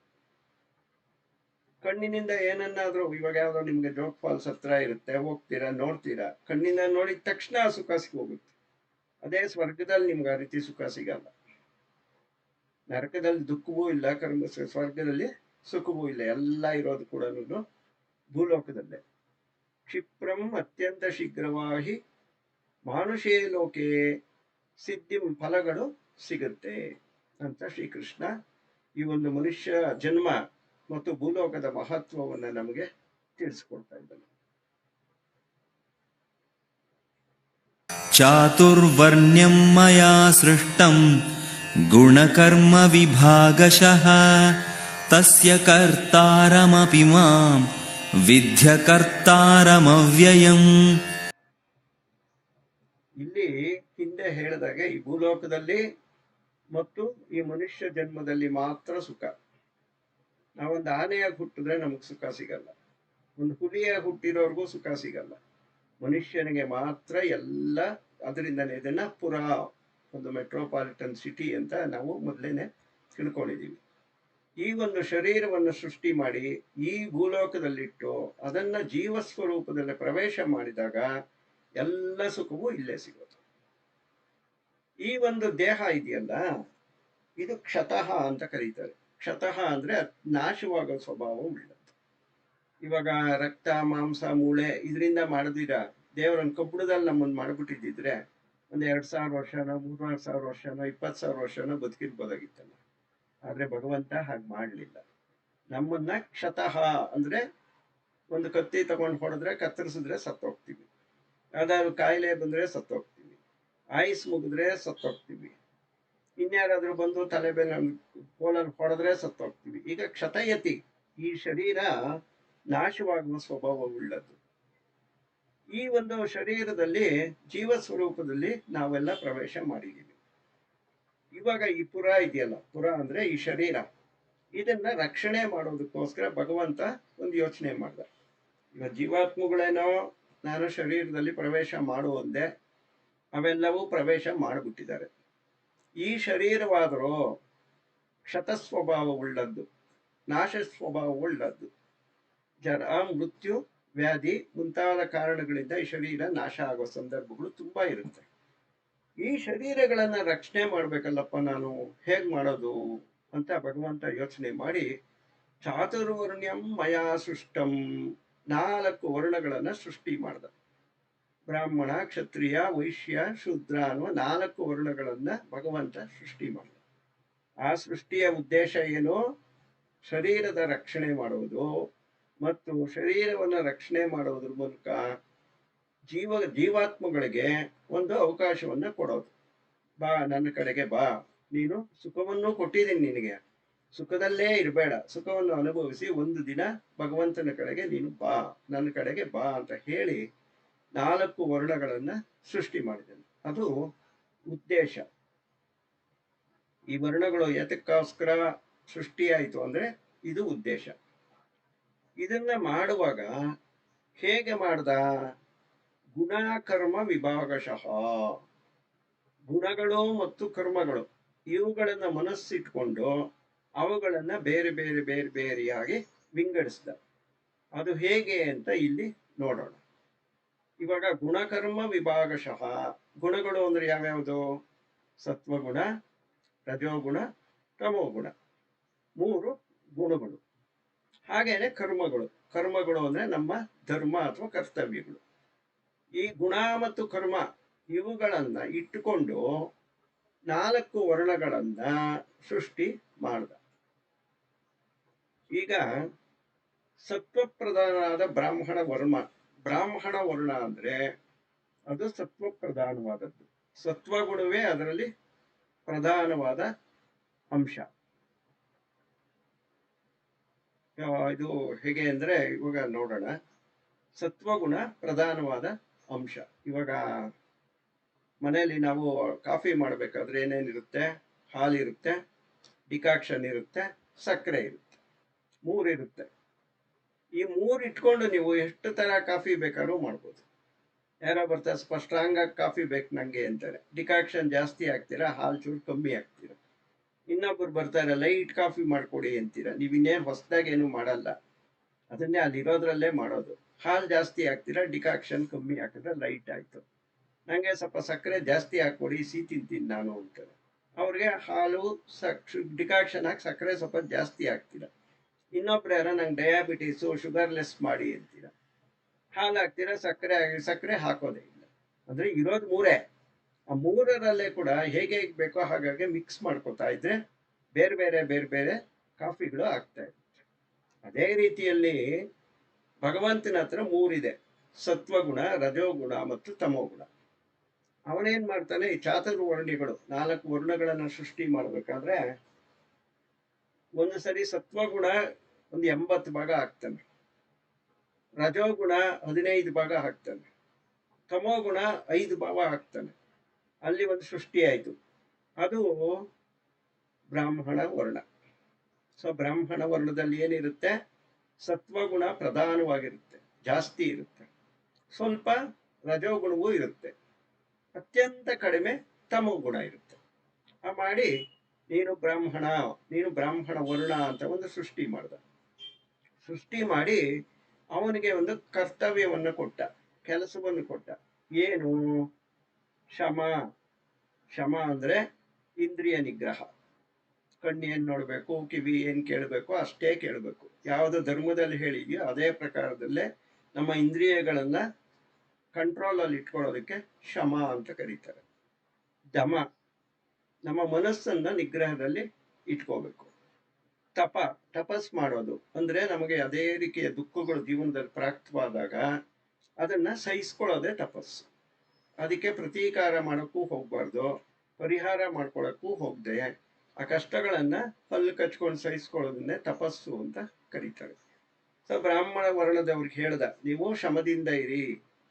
ಕಣ್ಣಿನಿಂದ ಏನನ್ನಾದ್ರೂ, ಇವಾಗ ಯಾವ್ದೋ ನಿಮ್ಗೆ ಜೋಗ್ ಫಾಲ್ಸ್ ಹತ್ರ ಇರುತ್ತೆ, ಹೋಗ್ತೀರಾ, ನೋಡ್ತೀರಾ, ಕಣ್ಣಿಂದ ನೋಡಿದ ತಕ್ಷಣ ಆ ಸುಖ ಸಿಕ್ಕೋಗುತ್ತೆ. ಅದೇ ಸ್ವರ್ಗದಲ್ಲಿ ನಿಮ್ಗೆ ಆ ರೀತಿ ಸುಖ ಸಿಗಲ್ಲ. ನರಕದಲ್ಲಿ ದುಃಖವೂ ಇಲ್ಲ, ಸ್ವರ್ಗದಲ್ಲಿ ಸುಖವೂ ಇಲ್ಲ, ಎಲ್ಲ ಇರೋದು ಕೂಡ ಭೂಲೋಕದಲ್ಲೇ. ಕ್ಷಿಪ್ರಂ ಅತ್ಯಂತ ಶೀಘ್ರವಾಗಿ ಮಾನುಷೇ ಲೋಕೆ ಸಿದ್ಧಿಂ, ಫಲಗಳು ಸಿಗುತ್ತೆ ಅಂತ ಶ್ರೀಕೃಷ್ಣ ಈ ಒಂದು ಮನುಷ್ಯ ಜನ್ಮ ಮತ್ತು ಭೂಲೋಕದ ಮಹತ್ವವನ್ನ ನಮಗೆ ತಿಳಿಸ್ಕೊಡ್ತಾ ಇದ್ದಾನೆ. ಚಾತುರ್ವರ್ಣ್ಯಂ ಮಯಾ ಸೃಷ್ಟಂ ಗುಣಕರ್ಮ ವಿಭಾಗಶಃ ತಸ್ಯ ಕರ್ತಾರಮಪಿ ಮಾಂ ವಿದ್ಯ ಕರ್ತಾರಮವ್ಯಯಂ. ಇಲ್ಲಿ ಹಿಂದೆ ಹೇಳಿದಾಗೆ ಈ ಭೂಲೋಕದಲ್ಲಿ ಮತ್ತು ಈ ಮನುಷ್ಯ ಜನ್ಮದಲ್ಲಿ ಮಾತ್ರ ಸುಖ. ನಾವೊಂದು ಆನೆಯಾಗಿ ಹುಟ್ಟಿದ್ರೆ ನಮಗ್ ಸುಖ ಸಿಗಲ್ಲ, ಒಂದು ಹುಲಿಯಾಗಿ ಹುಟ್ಟಿರೋರ್ಗೂ ಸುಖ ಸಿಗಲ್ಲ. ಮನುಷ್ಯನಿಗೆ ಮಾತ್ರ ಎಲ್ಲ. ಅದರಿಂದನೇ ಇದನ್ನ ಪುರಾ ಒಂದು ಮೆಟ್ರೋಪಾಲಿಟನ್ ಸಿಟಿ ಅಂತ ನಾವು ಮೊದಲೇನೆ ತಿಳ್ಕೊಂಡಿದ್ದೀವಿ. ಈ ಒಂದು ಶರೀರವನ್ನು ಸೃಷ್ಟಿ ಮಾಡಿ ಈ ಭೂಲೋಕದಲ್ಲಿಟ್ಟು ಅದನ್ನ ಜೀವ ಸ್ವರೂಪದಲ್ಲಿ ಪ್ರವೇಶ ಮಾಡಿದಾಗ ಎಲ್ಲ ಸುಖವೂ ಇಲ್ಲೇ ಸಿಗೋದು. ಈ ಒಂದು ದೇಹ ಇದೆಯಲ್ಲ, ಇದು ಕ್ಷತಃ ಅಂತ ಕರೀತಾರೆ. ಕ್ಷತಃ ಅಂದ್ರೆ ನಾಶವಾಗೋ ಸ್ವಭಾವ ಉಳ್ಳದ್ದು. ಇವಾಗ ರಕ್ತ, ಮಾಂಸ, ಮೂಳೆ ಇದರಿಂದ ಮಾಡದಿರ ದೇವರನ್ನ ಕಬ್ಬುಣದಲ್ಲಿ ನಮ್ಮನ್ನು ಮಾಡ್ಬಿಟ್ಟಿದ್ದಿದ್ರೆ ಒಂದ್ 2000 ವರ್ಷನೋ 3000 ವರ್ಷನೋ 20,000 ವರ್ಷನೋ ಬದುಕಿರ್ಬೋದಾಗಿತ್ತಲ್ಲ. ಆದ್ರೆ ಭಗವಂತ ಹಾಗೆ ಮಾಡ್ಲಿಲ್ಲ. ನಮ್ಮನ್ನ ಕ್ಷತಃ ಅಂದ್ರೆ ಒಂದು ಕತ್ತಿ ತಗೊಂಡು ಹೊಡೆದ್ರೆ, ಕತ್ತರಿಸಿದ್ರೆ ಸತ್ತೋಗ್ತೀವಿ. ಯಾವ್ದಾದ್ರು ಕಾಯಿಲೆ ಬಂದ್ರೆ ಸತ್ತೋಗ್ತೀವಿ, ಆಯುಸ್ ಮುಗಿದ್ರೆ ಸತ್ತೋಗ್ತೀವಿ, ಇನ್ಯಾರಾದ್ರೂ ಬಂದು ತಲೆ ಮೇಲೆ ಕೋಲಲ್ಲಿ ಹೊಡೆದ್ರೆ ಸತ್ತೋಗ್ತೀವಿ. ಈಗ ಕ್ಷತಯತಿ, ಈ ಶರೀರ ನಾಶವಾಗುವ ಸ್ವಭಾವ ಉಳ್ಳದ್ದು. ಈ ಒಂದು ಶರೀರದಲ್ಲಿ ಜೀವ ಸ್ವರೂಪದಲ್ಲಿ ನಾವೆಲ್ಲ ಪ್ರವೇಶ ಮಾಡಿದ್ದೀವಿ. ಇವಾಗ ಈ ಪುರ ಇದೆಯಲ್ಲ, ಪುರ ಅಂದ್ರೆ ಈ ಶರೀರ, ಇದನ್ನ ರಕ್ಷಣೆ ಮಾಡೋದಕ್ಕೋಸ್ಕರ ಭಗವಂತ ಒಂದು ಯೋಚನೆ ಮಾಡ್ದ. ಇವಾಗ ಜೀವಾತ್ಮಗಳೇನೋ ನಾನು ಶರೀರದಲ್ಲಿ ಪ್ರವೇಶ ಮಾಡುವಂದೆ, ಅವೆಲ್ಲವೂ ಪ್ರವೇಶ ಮಾಡಿಬಿಟ್ಟಿದ್ದಾರೆ. ಈ ಶರೀರವಾದರೂ ಕ್ಷತ ಸ್ವಭಾವ ಉಳ್ಳದ್ದು, ನಾಶ ಸ್ವಭಾವ ಉಳ್ಳದ್ದು. ಜರ, ಮೃತ್ಯು, ವ್ಯಾಧಿ ಮುಂತಾದ ಕಾರಣಗಳಿಂದ ಈ ಶರೀರ ನಾಶ ಆಗುವ ಸಂದರ್ಭಗಳು ತುಂಬಾ ಇರುತ್ತೆ. ಈ ಶರೀರಗಳನ್ನ ರಕ್ಷಣೆ ಮಾಡ್ಬೇಕಲ್ಲಪ್ಪ, ನಾನು ಹೇಗ್ ಮಾಡೋದು ಅಂತ ಭಗವಂತ ಯೋಚನೆ ಮಾಡಿ ಚಾತುರ್ವರ್ಣ್ಯಂ ಮಯಾ ಸೃಷ್ಟಂ, 4 ವರ್ಣಗಳನ್ನ ಸೃಷ್ಟಿ ಮಾಡ್ದ. ಬ್ರಾಹ್ಮಣ, ಕ್ಷತ್ರಿಯ, ವೈಶ್ಯ, ಶೂದ್ರ ಅನ್ನುವ 4 ವರ್ಣಗಳನ್ನ ಭಗವಂತ ಸೃಷ್ಟಿ ಮಾಡಿದ. ಆ ಸೃಷ್ಟಿಯ ಉದ್ದೇಶ ಏನು? ಶರೀರದ ರಕ್ಷಣೆ ಮಾಡುವುದು ಮತ್ತು ಶರೀರವನ್ನು ರಕ್ಷಣೆ ಮಾಡುವುದ್ರ ಮೂಲಕ ಜೀವಾತ್ಮಗಳಿಗೆ ಒಂದು ಅವಕಾಶವನ್ನ ಕೊಡೋದು. ಬಾ ನನ್ನ ಕಡೆಗೆ ಬಾ, ನೀನು ಸುಖವನ್ನು ಕೊಟ್ಟಿದ್ದೀನಿ ನಿನಗೆ, ಸುಖದಲ್ಲೇ ಇರಬೇಡ, ಸುಖವನ್ನು ಅನುಭವಿಸಿ ಒಂದು ದಿನ ಭಗವಂತನ ಕಡೆಗೆ ನೀನು ಬಾ, ನನ್ನ ಕಡೆಗೆ ಬಾ ಅಂತ ಹೇಳಿ 4 ವರ್ಣಗಳನ್ನ ಸೃಷ್ಟಿ ಮಾಡಿದ್ದಾನೆ. ಅದು ಉದ್ದೇಶ. ಈ ವರ್ಣಗಳು ಎತಕ್ಕೋಸ್ಕರ ಸೃಷ್ಟಿಯಾಯಿತು ಅಂದ್ರೆ ಇದು ಉದ್ದೇಶ. ಇದನ್ನ ಮಾಡುವಾಗ ಹೇಗೆ ಮಾಡ್ದ? ಗುಣ ಕರ್ಮ ವಿಭಾಗಶಃ. ಗುಣಗಳು ಮತ್ತು ಕರ್ಮಗಳು ಇವುಗಳನ್ನ ಮನಸ್ಸಿಟ್ಕೊಂಡು ಅವುಗಳನ್ನ ಬೇರೆ ಬೇರೆ ಬೇರೆ ಬೇರೆಯಾಗಿ ವಿಂಗಡಿಸಿದ. ಅದು ಹೇಗೆ ಅಂತ ಇಲ್ಲಿ ನೋಡೋಣ. ಇವಾಗ ಗುಣಕರ್ಮ ವಿಭಾಗಶಃ. ಗುಣಗಳು ಅಂದ್ರೆ ಯಾವ್ಯಾವುದು? ಸತ್ವಗುಣ, ರಜೋಗುಣ, ತಮೋಗುಣ, 3 ಗುಣಗಳು. ಹಾಗೇನೆ ಕರ್ಮಗಳು. ಕರ್ಮಗಳು ಅಂದ್ರೆ ನಮ್ಮ ಧರ್ಮ ಅಥವಾ ಕರ್ತವ್ಯಗಳು. ಈ ಗುಣ ಮತ್ತು ಕರ್ಮ ಇವುಗಳನ್ನ ಇಟ್ಟುಕೊಂಡು 4 ವರ್ಣಗಳನ್ನ ಸೃಷ್ಟಿ ಮಾಡ್ದ. ಈಗ ಸತ್ವಪ್ರಧಾನವಾದ ಬ್ರಾಹ್ಮಣ ವರ್ಣ ಅಂದ್ರೆ ಅದು ಸತ್ವ ಪ್ರಧಾನವಾದದ್ದು. ಸತ್ವಗುಣವೇ ಅದರಲ್ಲಿ ಪ್ರಧಾನವಾದ ಅಂಶ. ಇದು ಹೇಗೆ ಅಂದ್ರೆ ಇವಾಗ ನೋಡೋಣ. ಸತ್ವಗುಣ ಪ್ರಧಾನವಾದ ಅಂಶ. ಇವಾಗ ಮನೆಯಲ್ಲಿ ನಾವು ಕಾಫಿ ಮಾಡಬೇಕಾದ್ರೆ ಏನೇನಿರುತ್ತೆ? ಹಾಲಿರುತ್ತೆ, ಡಿಕಾಕ್ಷನ್ ಇರುತ್ತೆ, ಸಕ್ಕರೆ ಇರುತ್ತೆ, 3 ಇರುತ್ತೆ. ಈ 3 ಇಟ್ಕೊಂಡು ನೀವು ಎಷ್ಟು ತರ ಕಾಫಿ ಬೇಕಾದ್ರೂ ಮಾಡ್ಬೋದು. ಯಾರೋ ಬರ್ತಾರೆ, ಸ್ಟ್ರಾಂಗ್ ಆಗಿ ಕಾಫಿ ಬೇಕು ನಂಗೆ ಅಂತಾರೆ, ಡಿಕಾಕ್ಷನ್ ಜಾಸ್ತಿ ಹಾಕ್ತೀರಾ, ಹಾಲು ಚೂರು ಕಮ್ಮಿ ಹಾಕ್ತೀರಾ. ಇನ್ನೊಬ್ರು ಬರ್ತಾರೆ, ಲೈಟ್ ಕಾಫಿ ಮಾಡ್ಕೊಡಿ ಅಂತೀರಾ. ನೀವು ಇನ್ನೇನು ಹೊಸದಾಗಿ ಏನು ಮಾಡಲ್ಲ, ಅದನ್ನೇ ಅಲ್ಲಿರೋದ್ರಲ್ಲೇ ಮಾಡೋದು. ಹಾಲು ಜಾಸ್ತಿ ಹಾಕ್ತೀರಾ, ಡಿಕಾಕ್ಷನ್ ಕಮ್ಮಿ ಹಾಕಿದ್ರೆ ಲೈಟ್ ಆಯ್ತು. ನಂಗೆ ಸ್ವಲ್ಪ ಸಕ್ಕರೆ ಜಾಸ್ತಿ ಹಾಕ್ಕೊಡಿ, ಸಿಹಿ ತಿಂತೀನಿ ನಾನು ಅಂತಾರೆ. ಅವ್ರಿಗೆ ಹಾಲು ಡಿಕಾಕ್ಷನ್ ಹಾಕಿ ಸಕ್ಕರೆ ಸ್ವಲ್ಪ ಜಾಸ್ತಿ ಹಾಕ್ತೀರಾ. ಇನ್ನೊಬ್ರು ಯಾರೋ ನಂಗೆ ಡಯಾಬಿಟೀಸು, ಶುಗರ್ಲೆಸ್ ಮಾಡಿ ಅಂತೀರಾ. ಹಾಲು ಹಾಕ್ತೀರಾ, ಸಕ್ಕರೆ ಹಾಕೋದೇ ಇಲ್ಲ. ಅಂದ್ರೆ ಇರೋದು 3. ಆ 3ರಲ್ಲೇ ಕೂಡ ಹೇಗೆ ಬೇಕೋ ಹಾಗಾಗಿ ಮಿಕ್ಸ್ ಮಾಡ್ಕೋತಾ ಇದ್ರೆ ಬೇರೆ ಬೇರೆ ಬೇರೆ ಬೇರೆ ಕಾಫಿಗಳು ಆಗ್ತಾ ಇರುತ್ತೆ. ಅದೇ ರೀತಿಯಲ್ಲಿ ಭಗವಂತನ ಹತ್ರ 3 ಇದೆ: ಸತ್ವಗುಣ, ರಜೋಗುಣ ಮತ್ತು ತಮೋಗುಣ. ಅವನೇನ್ ಮಾಡ್ತಾನೆ? ಈ ಚಾತುರ್ವರ್ಣಿಗಳು 4 ವರ್ಣಗಳನ್ನ ಸೃಷ್ಟಿ ಮಾಡ್ಬೇಕಾದ್ರೆ ಒಂದು ಸರಿ ಸತ್ವಗುಣ ಒಂದು 80 ಭಾಗ ಹಾಕ್ತಾನೆ, ರಜೋಗುಣ 15 ಭಾಗ ಹಾಕ್ತಾನೆ, ತಮೋಗುಣ 5 ಭಾಗ ಹಾಕ್ತಾನೆ. ಅಲ್ಲಿ ಒಂದು ಸೃಷ್ಟಿ ಆಯ್ತು. ಅದು ಬ್ರಾಹ್ಮಣ ವರ್ಣ. ಸೊ ಬ್ರಾಹ್ಮಣ ವರ್ಣದಲ್ಲಿ ಏನಿರುತ್ತೆ? ಸತ್ವಗುಣ ಪ್ರಧಾನವಾಗಿರುತ್ತೆ, ಜಾಸ್ತಿ ಇರುತ್ತೆ. ಸ್ವಲ್ಪ ರಜೋಗುಣವೂ ಇರುತ್ತೆ, ಅತ್ಯಂತ ಕಡಿಮೆ ತಮೋಗುಣ ಇರುತ್ತೆ. ಮಾಡಿ ನೀನು ಬ್ರಾಹ್ಮಣ ವರ್ಣ ಅಂತ ಒಂದು ಸೃಷ್ಟಿ ಮಾಡ್ದ. ಸೃಷ್ಟಿ ಮಾಡಿ ಅವನಿಗೆ ಒಂದು ಕರ್ತವ್ಯವನ್ನು ಕೊಟ್ಟ, ಕೆಲಸವನ್ನು ಕೊಟ್ಟ. ಏನು? ಶಮ ಅಂದ್ರೆ ಇಂದ್ರಿಯ ನಿಗ್ರಹ. ಕಣ್ಣು ಏನ್ ನೋಡ್ಬೇಕು, ಕಿವಿ ಏನ್ ಕೇಳಬೇಕು ಅಷ್ಟೇ ಕೇಳಬೇಕು. ಯಾವುದು ಧರ್ಮದಲ್ಲಿ ಹೇಳಿದೆಯೋ ಅದೇ ಪ್ರಕಾರದಲ್ಲೇ ನಮ್ಮ ಇಂದ್ರಿಯಗಳನ್ನ ಕಂಟ್ರೋಲ್ ಅಲ್ಲಿ ಇಟ್ಕೊಳ್ಳೋದಕ್ಕೆ ಶಮ ಅಂತ ಕರೀತಾರೆ. ದಮ, ನಮ್ಮ ಮನಸ್ಸನ್ನ ನಿಗ್ರಹದಲ್ಲಿ ಇಟ್ಕೋಬೇಕು. ತಪಸ್ ಮಾಡೋದು ಅಂದ್ರೆ ನಮಗೆ ಅದೇ ರೀತಿಯ ದುಃಖಗಳು ಜೀವನದಲ್ಲಿ ಪ್ರಾಪ್ತವಾದಾಗ ಅದನ್ನ ಸಹಿಸ್ಕೊಳ್ಳೋದೇ ತಪಸ್ಸು. ಅದಕ್ಕೆ ಪ್ರತೀಕಾರ ಮಾಡೋಕ್ಕೂ ಹೋಗ್ಬಾರ್ದು, ಪರಿಹಾರ ಮಾಡ್ಕೊಳಕ್ಕೂ ಹೋಗದೆ ಆ ಕಷ್ಟಗಳನ್ನ ಹಲ್ಲು ಕಚ್ಕೊಂಡು ಸಹಿಸ್ಕೊಳ್ಳೋದನ್ನೇ ತಪಸ್ಸು ಅಂತ ಕರೀತಾರೆ. ಸೊ ಬ್ರಾಹ್ಮಣ ವರ್ಣದವ್ರಿಗೆ ಹೇಳ್ದ, ನೀವು ಶಮದಿಂದ ಇರಿ,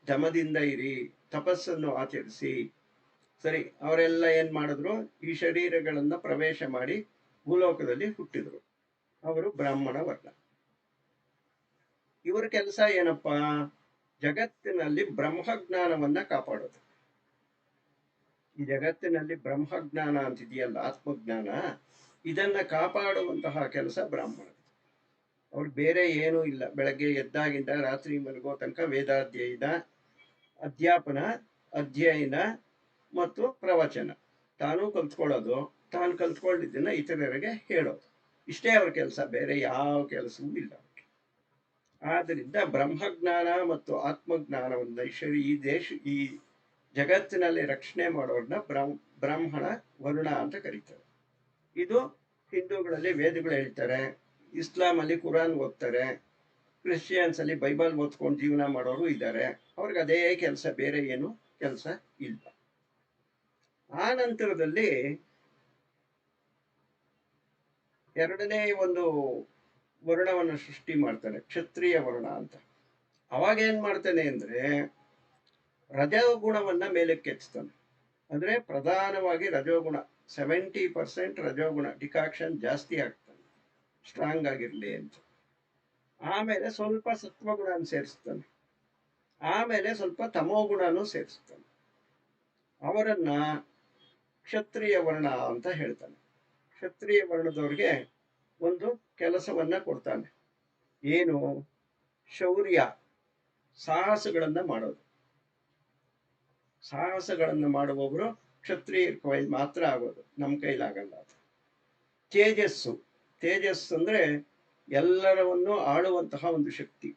ದಮದಿಂದ ಇರಿ, ತಪಸ್ಸನ್ನು ಆಚರಿಸಿ. ಸರಿ, ಅವರೆಲ್ಲ ಏನ್ ಮಾಡಿದ್ರು? ಈ ಶರೀರಗಳನ್ನ ಪ್ರವೇಶ ಮಾಡಿ ಭೂಲೋಕದಲ್ಲಿ ಹುಟ್ಟಿದ್ರು. ಅವರು ಬ್ರಾಹ್ಮಣ ವರ್ಣ. ಇವರ ಕೆಲಸ ಏನಪ್ಪಾ? ಜಗತ್ತಿನಲ್ಲಿ ಬ್ರಹ್ಮಜ್ಞಾನವನ್ನ ಕಾಪಾಡೋದು. ಈ ಜಗತ್ತಿನಲ್ಲಿ ಬ್ರಹ್ಮಜ್ಞಾನ ಅಂತಿದೆಯಲ್ಲ, ಆತ್ಮಜ್ಞಾನ, ಇದನ್ನ ಕಾಪಾಡುವಂತಹ ಕೆಲಸ ಬ್ರಾಹ್ಮಣ. ಅವ್ರಿಗೆ ಬೇರೆ ಏನೂ ಇಲ್ಲ. ಬೆಳಗ್ಗೆ ಎದ್ದಾಗಿಂದ ರಾತ್ರಿ ಮಲಗೋ ತನಕ ಅಧ್ಯಾಪನ, ಅಧ್ಯಯನ ಮತ್ತು ಪ್ರವಚನ. ತಾನು ಕಲ್ತ್ಕೊಳ್ಳೋದು, ತಾನು ಕಲ್ತ್ಕೊಂಡಿದ್ದನ್ನ ಇತರರಿಗೆ ಹೇಳೋದು. ಇಷ್ಟೇ ಅವ್ರ ಕೆಲಸ, ಬೇರೆ ಯಾವ ಕೆಲಸವೂ ಇಲ್ಲ. ಆದ್ದರಿಂದ ಬ್ರಹ್ಮಜ್ಞಾನ ಮತ್ತು ಆತ್ಮಜ್ಞಾನವನ್ನ ಈ ಜಗತ್ತಿನಲ್ಲಿ ರಕ್ಷಣೆ ಮಾಡೋರನ್ನ ಬ್ರಾಹ್ಮಣ ವರ್ಣ ಅಂತ ಕರೀತಾರೆ. ಇದು ಹಿಂದೂಗಳಲ್ಲಿ ವೇದಗಳು ಹೇಳ್ತಾರೆ, ಇಸ್ಲಾಂ ಅಲ್ಲಿ ಕುರಾನ್ ಓದ್ತಾರೆ, ಕ್ರಿಶ್ಚಿಯನ್ಸ್ ಅಲ್ಲಿ ಬೈಬಲ್ ಓದ್ಕೊಂಡು ಜೀವನ ಮಾಡೋರು ಇದ್ದಾರೆ. ಅವ್ರಿಗೆ ಅದೇ ಕೆಲಸ, ಬೇರೆ ಏನು ಕೆಲಸ ಇಲ್ಲ. ಆ ನಂತರದಲ್ಲಿ 2ನೇ ಒಂದು ವರ್ಣವನ್ನು ಸೃಷ್ಟಿ ಮಾಡ್ತಾನೆ, ಕ್ಷತ್ರಿಯ ವರ್ಣ ಅಂತ. ಅವಾಗ ಏನ್ ಮಾಡ್ತಾನೆ ಅಂದ್ರೆ ರಜೋಗುಣವನ್ನ ಮೇಲಕ್ಕೆಚ್ತಾನೆ. ಅಂದ್ರೆ ಪ್ರಧಾನವಾಗಿ ರಜೋಗುಣ, 70% ರಜೋಗುಣ ಡಿಕಾಕ್ಷನ್ ಜಾಸ್ತಿ ಆಗ್ತಾನೆ, ಸ್ಟ್ರಾಂಗ್ ಆಗಿರ್ಲಿ ಅಂತ. ಆಮೇಲೆ ಸ್ವಲ್ಪ ಸತ್ವಗುಣನ ಸೇರಿಸ್ತಾನೆ, ಆಮೇಲೆ ಸ್ವಲ್ಪ ತಮೋಗುಣನೂ ಸೇರಿಸ್ತಾನೆ. ಅವರನ್ನ ಕ್ಷತ್ರಿಯ ವರ್ಣ ಅಂತ ಹೇಳ್ತಾನೆ. ಕ್ಷತ್ರಿಯ ವರ್ಣದವ್ರಿಗೆ ಒಂದು ಕೆಲಸವನ್ನ ಕೊಡ್ತಾನೆ. ಏನು? ಶೌರ್ಯ, ಸಾಹಸಗಳನ್ನ ಮಾಡೋದು. ಸಾಹಸಗಳನ್ನ ಮಾಡುವವರು ಕ್ಷತ್ರಿಯರ ಕೈಲಿ ಮಾತ್ರ ಆಗೋದು, ನಮ್ಮ ಕೈಲಾಗಲ್ಲ. ತೇಜಸ್ಸು, ತೇಜಸ್ಸು ಅಂದ್ರೆ ಎಲ್ಲರವನ್ನು ಆಳುವಂತಹ ಒಂದು ಶಕ್ತಿ.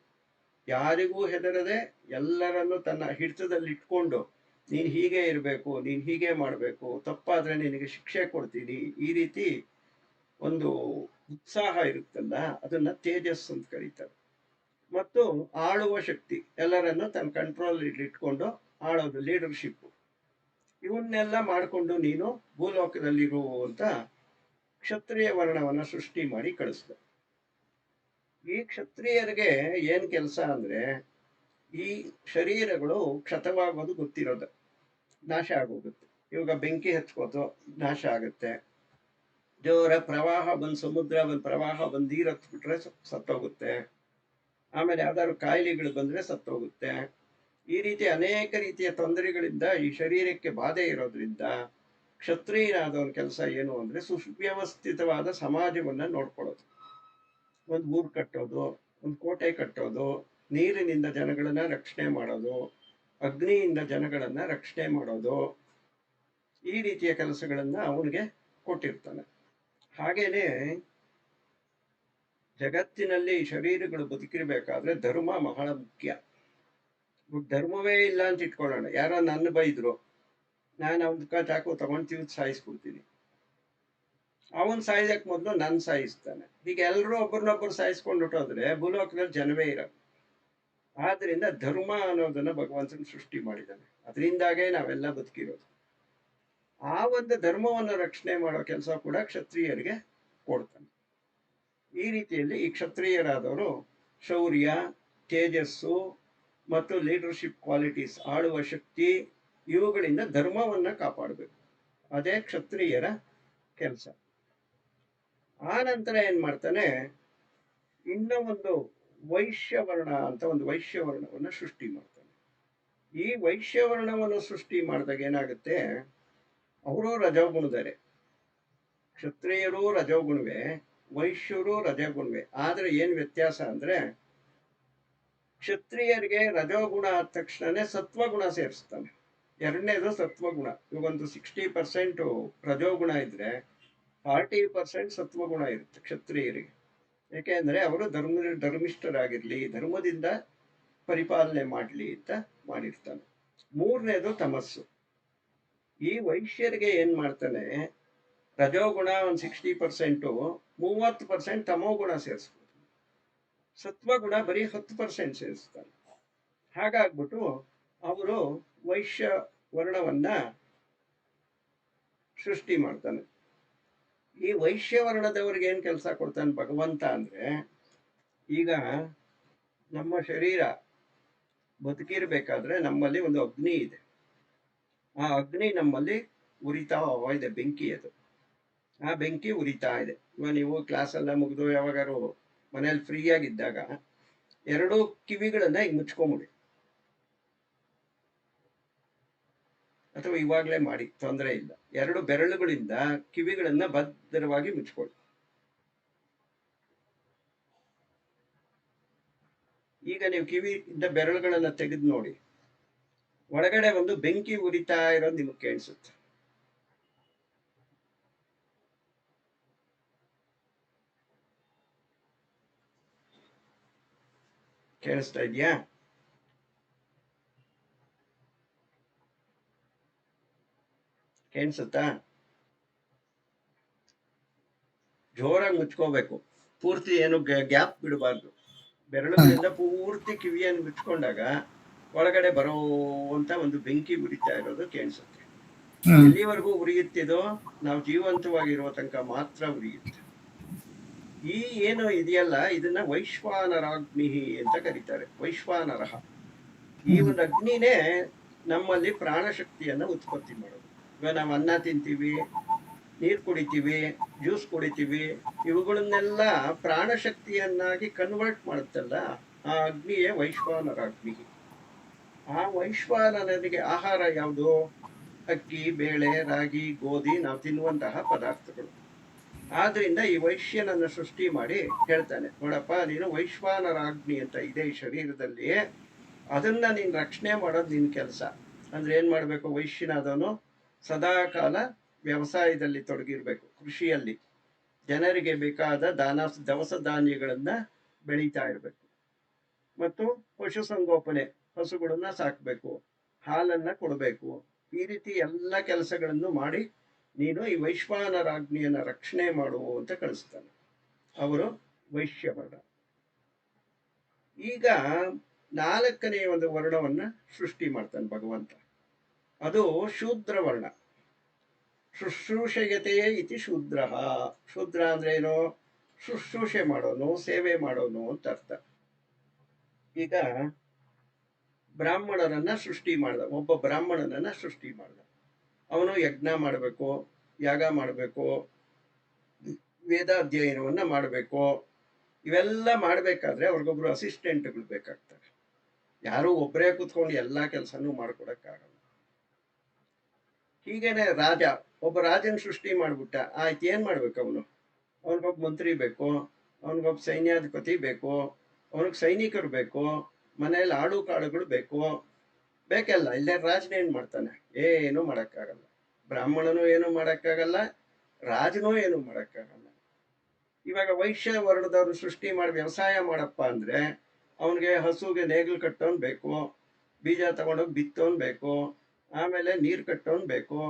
ಯಾರಿಗೂ ಹೆದರದೆ ಎಲ್ಲರನ್ನು ತನ್ನ ಹಿಡಿತದಲ್ಲಿ ಇಟ್ಕೊಂಡು ನೀನ್ ಹೀಗೆ ಇರಬೇಕು, ನೀನ್ ಹೀಗೆ ಮಾಡಬೇಕು, ತಪ್ಪಾದ್ರೆ ನಿನಗೆ ಶಿಕ್ಷೆ ಕೊಡ್ತೀನಿ, ಈ ರೀತಿ ಒಂದು ಉತ್ಸಾಹ ಇರುತ್ತಲ್ಲ, ಅದನ್ನ ತೇಜಸ್ ಅಂತ ಕರೀತಾರೆ. ಮತ್ತು ಆಳುವ ಶಕ್ತಿ, ಎಲ್ಲರನ್ನು ತನ್ನ ಕಂಟ್ರೋಲ್ ಇಟ್ಕೊಂಡು ಆಳೋದು, ಲೀಡರ್ಶಿಪ್. ಇವನ್ನೆಲ್ಲ ಮಾಡಿಕೊಂಡು ನೀನು ಭೂಲೋಕದಲ್ಲಿರುವಂತ ಕ್ಷತ್ರಿಯ ವರ್ಣವನ್ನ ಸೃಷ್ಟಿ ಮಾಡಿ ಕಳಿಸ್ದ. ಈ ಕ್ಷತ್ರಿಯರಿಗೆ ಏನ್ ಕೆಲಸ ಅಂದ್ರೆ, ಈ ಶರೀರಗಳು ಕ್ಷತವಾಗೋದು ಗೊತ್ತಿರೋದು, ನಾಶ ಆಗೋಗುತ್ತೆ. ಇವಾಗ ಬೆಂಕಿ ಹಚ್ಕೋದು ನಾಶ ಆಗುತ್ತೆ, ಜೋರ ಪ್ರವಾಹ ಬಂದು ಸಮುದ್ರ ಬಂದು ಪ್ರವಾಹ ಬಂದು ನೀರು ಹತ್ಬಿಟ್ರೆ ಸತ್ತೋಗುತ್ತೆ, ಆಮೇಲೆ ಯಾವ್ದಾದ್ರು ಕಾಯಿಲೆಗಳು ಬಂದ್ರೆ ಸತ್ತೋಗುತ್ತೆ. ಈ ರೀತಿ ಅನೇಕ ರೀತಿಯ ತೊಂದರೆಗಳಿಂದ ಈ ಶರೀರಕ್ಕೆ ಬಾಧೆ ಇರೋದ್ರಿಂದ ಕ್ಷತ್ರಿಯನಾದವನ ಕೆಲಸ ಏನು ಅಂದ್ರೆ ಸುವ್ಯವಸ್ಥಿತವಾದ ಸಮಾಜವನ್ನ ನೋಡ್ಕೊಳ್ಳೋದು. ಒಂದು ಊರು ಕಟ್ಟೋದು, ಒಂದು ಕೋಟೆ ಕಟ್ಟೋದು, ನೀರಿನಿಂದ ಜನಗಳನ್ನ ರಕ್ಷಣೆ ಮಾಡೋದು, ಅಗ್ನಿಯಿಂದ ಜನಗಳನ್ನ ರಕ್ಷಣೆ ಮಾಡೋದು, ಈ ರೀತಿಯ ಕೆಲಸಗಳನ್ನ ಅವನಿಗೆ ಕೊಟ್ಟಿರ್ತಾನೆ. ಹಾಗೇನೆ ಜಗತ್ತಿನಲ್ಲಿ ಶರೀರಗಳು ಬದುಕಿರ್ಬೇಕಾದ್ರೆ ಧರ್ಮ ಬಹಳ ಮುಖ್ಯ. ಧರ್ಮವೇ ಇಲ್ಲ ಅಂತ ಇಟ್ಕೊಳ್ಳೋಣ, ಯಾರೋ ನನ್ನ ಬೈದ್ರು, ನಾನು ಅವನ ಚಾಕು ತಗೊಂಡು ಸಾಯಿಸ್ಬಿಡ್ತೀನಿ, ಅವನ್ ಸಾಯಿಸಕ್ ಮೊದಲು ನನ್ ಸಾಯಿಸ್ತಾನೆ. ಹೀಗೆ ಎಲ್ಲರೂ ಒಬ್ಬರನ್ನೊಬ್ಬರು ಸಾಯಿಸ್ಕೊಂಡು ಹೊಟ್ಟೋದ್ರೆ ಭೂಲೋಕದಲ್ಲಿ ಜನವೇ ಇರಲ್ಲ. ಆದ್ರಿಂದ ಧರ್ಮ ಅನ್ನೋದನ್ನ ಭಗವಂತನ ಸೃಷ್ಟಿ ಮಾಡಿದ್ದಾನೆ, ಅದರಿಂದಾಗೇ ನಾವೆಲ್ಲ ಬದುಕಿರೋದು. ಆ ಒಂದು ಧರ್ಮವನ್ನು ರಕ್ಷಣೆ ಮಾಡೋ ಕೆಲಸ ಕೂಡ ಕ್ಷತ್ರಿಯರಿಗೆ ಕೊಡ್ತಾನೆ. ಈ ರೀತಿಯಲ್ಲಿ ಈ ಕ್ಷತ್ರಿಯರಾದವರು ಶೌರ್ಯ, ತೇಜಸ್ಸು ಮತ್ತು ಲೀಡರ್ಶಿಪ್ ಕ್ವಾಲಿಟೀಸ್, ಆಳುವ ಶಕ್ತಿ, ಇವುಗಳಿಂದ ಧರ್ಮವನ್ನ ಕಾಪಾಡಬೇಕು. ಅದೇ ಕ್ಷತ್ರಿಯರ ಕೆಲಸ. ಆ ನಂತರ ಏನ್ ಮಾಡ್ತಾನೆ, ಇನ್ನ ಒಂದು ವೈಶ್ಯವರ್ಣ ಅಂತ ಒಂದು ವೈಶ್ಯವರ್ಣವನ್ನ ಸೃಷ್ಟಿ ಮಾಡ್ತಾನೆ. ಈ ವೈಶ್ಯವರ್ಣವನ್ನು ಸೃಷ್ಟಿ ಮಾಡಿದಾಗ ಏನಾಗುತ್ತೆ, ಅವರು ರಜೋಗುಣದರೆ. ಕ್ಷತ್ರಿಯರು ರಜೋಗುಣವೇ, ವೈಶ್ಯರು ರಜೋಗುಣವೇ. ಆದ್ರೆ ಏನ್ ವ್ಯತ್ಯಾಸ ಅಂದ್ರೆ, ಕ್ಷತ್ರಿಯರಿಗೆ ರಜೋಗುಣ ಆದ ತಕ್ಷಣನೇ ಸತ್ವಗುಣ ಸೇರಿಸ್ತಾನೆ. ಎರಡನೇದು ಸತ್ವಗುಣ. ಇವಾಗೊಂದು 60% ರಜೋಗುಣ ಇದ್ರೆ 40% ಸತ್ವಗುಣ ಇರುತ್ತೆ ಕ್ಷತ್ರಿಯರಿಗೆ. ಯಾಕೆಂದ್ರೆ ಅವರು ಧರ್ಮಿಷ್ಠರಾಗಿರ್ಲಿ, ಧರ್ಮದಿಂದ ಪರಿಪಾಲನೆ ಮಾಡ್ಲಿ ಅಂತ ಮಾಡಿರ್ತಾನೆ. ಮೂರನೇದು ತಮಸ್ಸು. ಈ ವೈಶ್ಯರಿಗೆ ಏನ್ ಮಾಡ್ತಾನೆ, ರಜೋಗುಣ ಒಂದು 60%, 30% ತಮೋಗುಣ ಸೇರಿಸ್ಬೋದು. ಸತ್ವಗುಣ ಬರೀ 10% ಸೇರಿಸ್ತಾನೆ. ಹಾಗಾಗ್ಬಿಟ್ಟು ಅವರು ವೈಶ್ಯ ವರ್ಣವನ್ನ ಸೃಷ್ಟಿ ಮಾಡ್ತಾನೆ. ಈ ವೈಶ್ಯ ವರ್ಣದವ್ರಿಗೆ ಏನ್ ಕೆಲಸ ಕೊಡ್ತಾನೆ ಭಗವಂತ ಅಂದ್ರೆ, ಈಗ ನಮ್ಮ ಶರೀರ ಬದುಕಿರ್ಬೇಕಾದ್ರೆ ನಮ್ಮಲ್ಲಿ ಒಂದು ಅಗ್ನಿ ಇದೆ. ಆ ಅಗ್ನಿ ನಮ್ಮಲ್ಲಿ ಉರಿತಾ ಇದೆ, ಬೆಂಕಿ ಅದು. ಆ ಬೆಂಕಿ ಉರಿತಾ ಇದೆ. ಇವಾಗ ನೀವು ಕ್ಲಾಸ್ ಎಲ್ಲ ಮುಗಿದು ಯಾವಾಗಾರು ಮನೇಲಿ ಫ್ರೀ ಆಗಿದ್ದಾಗ ಎರಡೂ ಕಿವಿಗಳನ್ನ ಈಗ ಮುಚ್ಕೊಂಬಿಡಿ, ಅಥವಾ ಇವಾಗ್ಲೇ ಮಾಡಿ, ತೊಂದರೆ ಇಲ್ಲ. ಎರಡು ಬೆರಳುಗಳಿಂದ ಕಿವಿಗಳನ್ನ ಭದ್ರವಾಗಿ ಮುಚ್ಕೊಳ್ಳಿ. ಈಗ ನೀವು ಕಿವಿಯಿಂದ ಬೆರಳುಗಳನ್ನ ತೆಗೆದು ನೋಡಿ, ಒಳಗಡೆ ಒಂದು ಬೆಂಕಿ ಉರಿತಾ ಇರೋದು ನಿಮಗೆ ಕೇಳಿಸುತ್ತೆ. ಕೇಳಿಸ್ತಾ ಇದೆಯಾ? ಕೇಳಿಸುತ್ತಾ? ಜೋರಾಗಿ ಮುಚ್ಕೋಬೇಕು, ಪೂರ್ತಿ ಏನು ಗ್ಯಾಪ್ ಬಿಡಬಾರ್ದು. ಬೆರಳುಗಳಿಂದ ಪೂರ್ತಿ ಕಿವಿಯನ್ನು ಮುಚ್ಕೊಂಡಾಗ ಒಳಗಡೆ ಬರೋಂತ ಒಂದು ಬೆಂಕಿ ಉರಿತಾ ಇರೋದು ಕೇಳಿಸುತ್ತೆ. ಎಲ್ಲಿವರೆಗೂ ಉರಿಯುತ್ತಿದೋ, ನಾವು ಜೀವಂತವಾಗಿರುವ ತನಕ ಮಾತ್ರ ಉರಿಯುತ್ತೆ. ಈ ಏನು ಇದೆಯಲ್ಲ, ಇದನ್ನ ವೈಶ್ವಾನರಾಗ್ನಿ ಅಂತ ಕರೀತಾರೆ. ವೈಶ್ವಾನರಹ, ಈ ಒಂದು ಅಗ್ನಿನೇ ನಮ್ಮಲ್ಲಿ ಪ್ರಾಣಶಕ್ತಿಯನ್ನ ಉತ್ಪತ್ತಿ ಮಾಡೋದು. ಇವಾಗ ನಾವು ಅನ್ನ ತಿಂತೀವಿ, ನೀರು ಕುಡಿತೀವಿ, ಜ್ಯೂಸ್ ಕುಡಿತೀವಿ, ಇವುಗಳನ್ನೆಲ್ಲ ಪ್ರಾಣಶಕ್ತಿಯನ್ನಾಗಿ ಕನ್ವರ್ಟ್ ಮಾಡುತ್ತಲ್ಲ ಆ ಅಗ್ನಿಯೇ ವೈಶ್ವಾನರ ಅಗ್ನಿ. ಆ ವೈಶ್ವಾನರನಿಗೆ ಆಹಾರ ಯಾವುದು? ಅಕ್ಕಿ, ಬೇಳೆ, ರಾಗಿ, ಗೋಧಿ, ನಾವು ತಿನ್ನುವಂತಹ ಪದಾರ್ಥಗಳು. ಆದ್ರಿಂದ ಈ ವೈಶ್ಯನನ್ನ ಸೃಷ್ಟಿ ಮಾಡಿ ಹೇಳ್ತಾನೆ, ನೋಡಪ್ಪ ನೀನು ವೈಶ್ವಾನರ ಅಗ್ನಿ ಅಂತ ಇದೆ ಈ ಶರೀರದಲ್ಲಿ, ಅದನ್ನ ನೀನ್ ರಕ್ಷಣೆ ಮಾಡೋದು ನಿನ್ ಕೆಲಸ. ಅಂದ್ರೆ ಏನ್ ಮಾಡ್ಬೇಕು? ವೈಶ್ಯನಾದವನು ಸದಾ ಕಾಲ ವ್ಯವಸಾಯದಲ್ಲಿ ತೊಡಗಿರ್ಬೇಕು, ಕೃಷಿಯಲ್ಲಿ ಜನರಿಗೆ ಬೇಕಾದ ದವಸ ಧಾನ್ಯಗಳನ್ನ ಬೆಳೀತಾ ಇರ್ಬೇಕು. ಮತ್ತು ಪಶುಸಂಗೋಪನೆ, ಹಸುಗಳನ್ನ ಸಾಕ್ಬೇಕು, ಹಾಲನ್ನ ಕೊಡಬೇಕು. ಈ ರೀತಿ ಎಲ್ಲ ಕೆಲಸಗಳನ್ನು ಮಾಡಿ ನೀನು ಈ ವೈಶ್ವಾನರಾಜ್ಞಿಯನ್ನ ರಕ್ಷಣೆ ಮಾಡು ಅಂತ ಕಳಿಸ್ತಾನೆ. ಅವರು ವೈಶ್ಯವರ್ಣ. ಈಗ 4ನೇ ಒಂದು ವರ್ಣವನ್ನ ಸೃಷ್ಟಿ ಮಾಡ್ತಾನೆ ಭಗವಂತ. ಅದು ಶೂದ್ರ ವರ್ಣ. ಶುಶ್ರೂಷಯತೆಯೇ ಇತಿ ಶೂದ್ರ. ಶೂದ್ರ ಅಂದ್ರೆ ಏನು? ಶುಶ್ರೂಷೆ ಮಾಡೋನು, ಸೇವೆ ಮಾಡೋನು ಅಂತ ಅರ್ಥ. ಈಗ ಬ್ರಾಹ್ಮಣರನ್ನ ಸೃಷ್ಟಿ ಮಾಡ್ದ, ಒಬ್ಬ ಬ್ರಾಹ್ಮಣನನ್ನ ಸೃಷ್ಟಿ ಮಾಡ್ದ. ಅವನು ಯಜ್ಞ ಮಾಡಬೇಕು, ಯಾಗ ಮಾಡಬೇಕು, ವೇದಾಧ್ಯಯನವನ್ನ ಮಾಡಬೇಕು. ಇವೆಲ್ಲ ಮಾಡ್ಬೇಕಾದ್ರೆ ಅವ್ರಿಗೊಬ್ರು ಅಸಿಸ್ಟೆಂಟ್ಗಳು ಬೇಕಾಗ್ತಾರೆ. ಯಾರು ಒಬ್ಬರೇ ಕೂತ್ಕೊಂಡು ಎಲ್ಲಾ ಕೆಲಸನೂ ಮಾಡ್ಕೊಡಕ್ಕಾಗಲ್ಲ. ಹೀಗೇನೆ ಒಬ್ಬ ರಾಜನ ಸೃಷ್ಟಿ ಮಾಡ್ಬಿಟ್ಟ, ಆಯ್ತು ಏನ್ ಮಾಡ್ಬೇಕು? ಅವನಿಗೊಬ್ಬ ಮಂತ್ರಿ ಬೇಕು, ಅವನಿಗೊಬ್ಬ ಸೈನ್ಯಾಧಿಪತಿ ಬೇಕು, ಅವನಿಗೆ ಸೈನಿಕರು ಬೇಕು, ಮನೆಯಲ್ಲಿ ಆಳು ಕಾಳುಗಳು ಬೇಕು, ಬೇಕಲ್ಲ. ಇಲ್ಲೇ ರಾಜನ ಏನ್ ಮಾಡ್ತಾನೆ? ಏನು ಮಾಡಕ್ಕಾಗಲ್ಲ. ಬ್ರಾಹ್ಮಣನೂ ಏನು ಮಾಡಕ್ಕಾಗಲ್ಲ, ರಾಜನೂ ಏನು ಮಾಡಕ್ಕಾಗಲ್ಲ. ಇವಾಗ ವೈಶ್ಯ ವರ್ಣದವ್ರು ಸೃಷ್ಟಿ ಮಾಡಿ ವ್ಯವಸಾಯ ಮಾಡಪ್ಪ ಅಂದ್ರೆ ಅವನಿಗೆ ಹಸುಗೆ ನೇಗಿಲು ಕಟ್ಟೋನ್ ಬೇಕು, ಬೀಜ ತಗೊಂಡೋಗಿ ಬಿತ್ತೋನ್ ಬೇಕು, ಆಮೇಲೆ ನೀರು ಕಟ್ಟೋನ್ ಬೇಕು,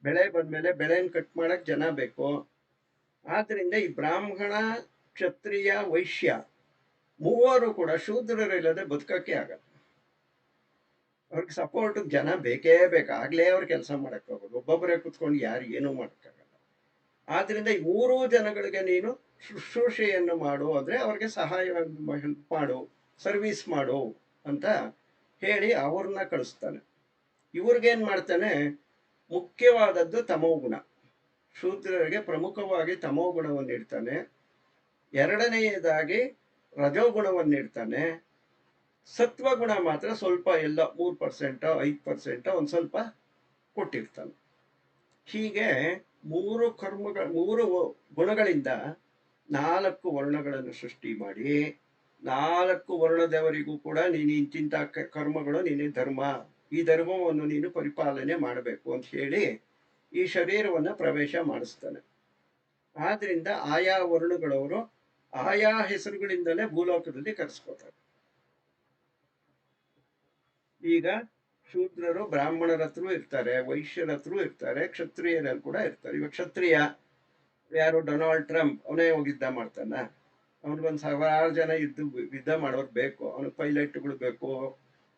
ಬೆಳೆ ಬಂದ್ಮೇಲೆ ಬೆಳೆನ ಕಟ್ ಮಾಡಕ್ ಜನ ಬೇಕು. ಆದ್ರಿಂದ ಈ ಬ್ರಾಹ್ಮಣ, ಕ್ಷತ್ರಿಯ, ವೈಶ್ಯ ಮೂವರು ಕೂಡ ಶೂದ್ರರಿಲ್ಲದೆ ಬದುಕಕ್ಕೆ ಆಗಲ್ಲ. ಅವ್ರಿಗೆ ಸಪೋರ್ಟ್ ಜನ ಬೇಕೇ ಬೇಕು, ಆಗ್ಲೇ ಅವ್ರ ಕೆಲಸ ಮಾಡಕ್ ಹೋಗೋದು. ಒಬ್ಬೊಬ್ಬರೇ ಕುತ್ಕೊಂಡು ಯಾರು ಏನೂ ಮಾಡಕ್ಕಾಗಲ್ಲ. ಆದ್ರಿಂದ ಈ 3 ಜನಗಳಿಗೆ ನೀನು ಶುಶ್ರೂಷೆಯನ್ನು ಮಾಡು, ಅಂದ್ರೆ ಅವ್ರಿಗೆ ಸಹಾಯ ಹೆಲ್ಪ್ ಮಾಡು, ಸರ್ವಿಸ್ ಮಾಡು ಅಂತ ಹೇಳಿ ಅವ್ರನ್ನ ಕಳಿಸ್ತಾನೆ. ಇವ್ರಿಗೇನ್ ಮಾಡ್ತಾನೆ? ಮುಖ್ಯವಾದದ್ದು ತಮೋಗುಣ. ಶೂದ್ರರಿಗೆ ಪ್ರಮುಖವಾಗಿ ತಮೋಗುಣವನ್ನು ಇಡ್ತಾನೆ. 2ನೇದಾಗಿ ರಜೋಗುಣವನ್ನು ಇಡ್ತಾನೆ. ಸತ್ವಗುಣ ಮಾತ್ರ ಸ್ವಲ್ಪ ಎಲ್ಲ 3%, 5% ಒಂದ್ ಸ್ವಲ್ಪ ಕೊಟ್ಟಿರ್ತಾನೆ. ಹೀಗೆ 3 ಗುಣಗಳಿಂದ 4 ವರ್ಣಗಳನ್ನು ಸೃಷ್ಟಿ ಮಾಡಿ 4 ವರ್ಣದವರಿಗೂ ಕೂಡ ನೀನು ಇಂತಿಂತ ಕರ್ಮಗಳು ನೀನು ಧರ್ಮ, ಈ ಧರ್ಮವನ್ನು ನೀನು ಪರಿಪಾಲನೆ ಮಾಡಬೇಕು ಅಂತ ಹೇಳಿ ಈ ಶರೀರವನ್ನ ಪ್ರವೇಶ ಮಾಡಿಸ್ತಾನೆ. ಆದ್ರಿಂದ ಆಯಾ ವರ್ಣಗಳವರು ಆಯಾ ಹೆಸರುಗಳಿಂದಲೇ ಭೂಲೋಕದಲ್ಲಿ ಕರೆಸ್ಕೋತಾರೆ. ಈಗ ಶೂದ್ರರು ಬ್ರಾಹ್ಮಣರ ಹತ್ರ ಇರ್ತಾರೆ, ವೈಶ್ಯರ ಹತ್ರ ಇರ್ತಾರೆ, ಕ್ಷತ್ರಿಯರಲ್ಲಿ ಕೂಡ ಇರ್ತಾರೆ. ಇವಾಗ ಕ್ಷತ್ರಿಯ ಯಾರು? Donald Trump. ಅವನೇ ಹೋಗಿ ಯುದ್ಧ ಮಾಡ್ತಾನ? ಅವನಿಗೊಂದು 1000 ಜನ ಯುದ್ಧ ಮಾಡೋರು ಬೇಕು, ಅವನಿಗೆ ಪೈಲಟ್ಗಳು ಬೇಕು,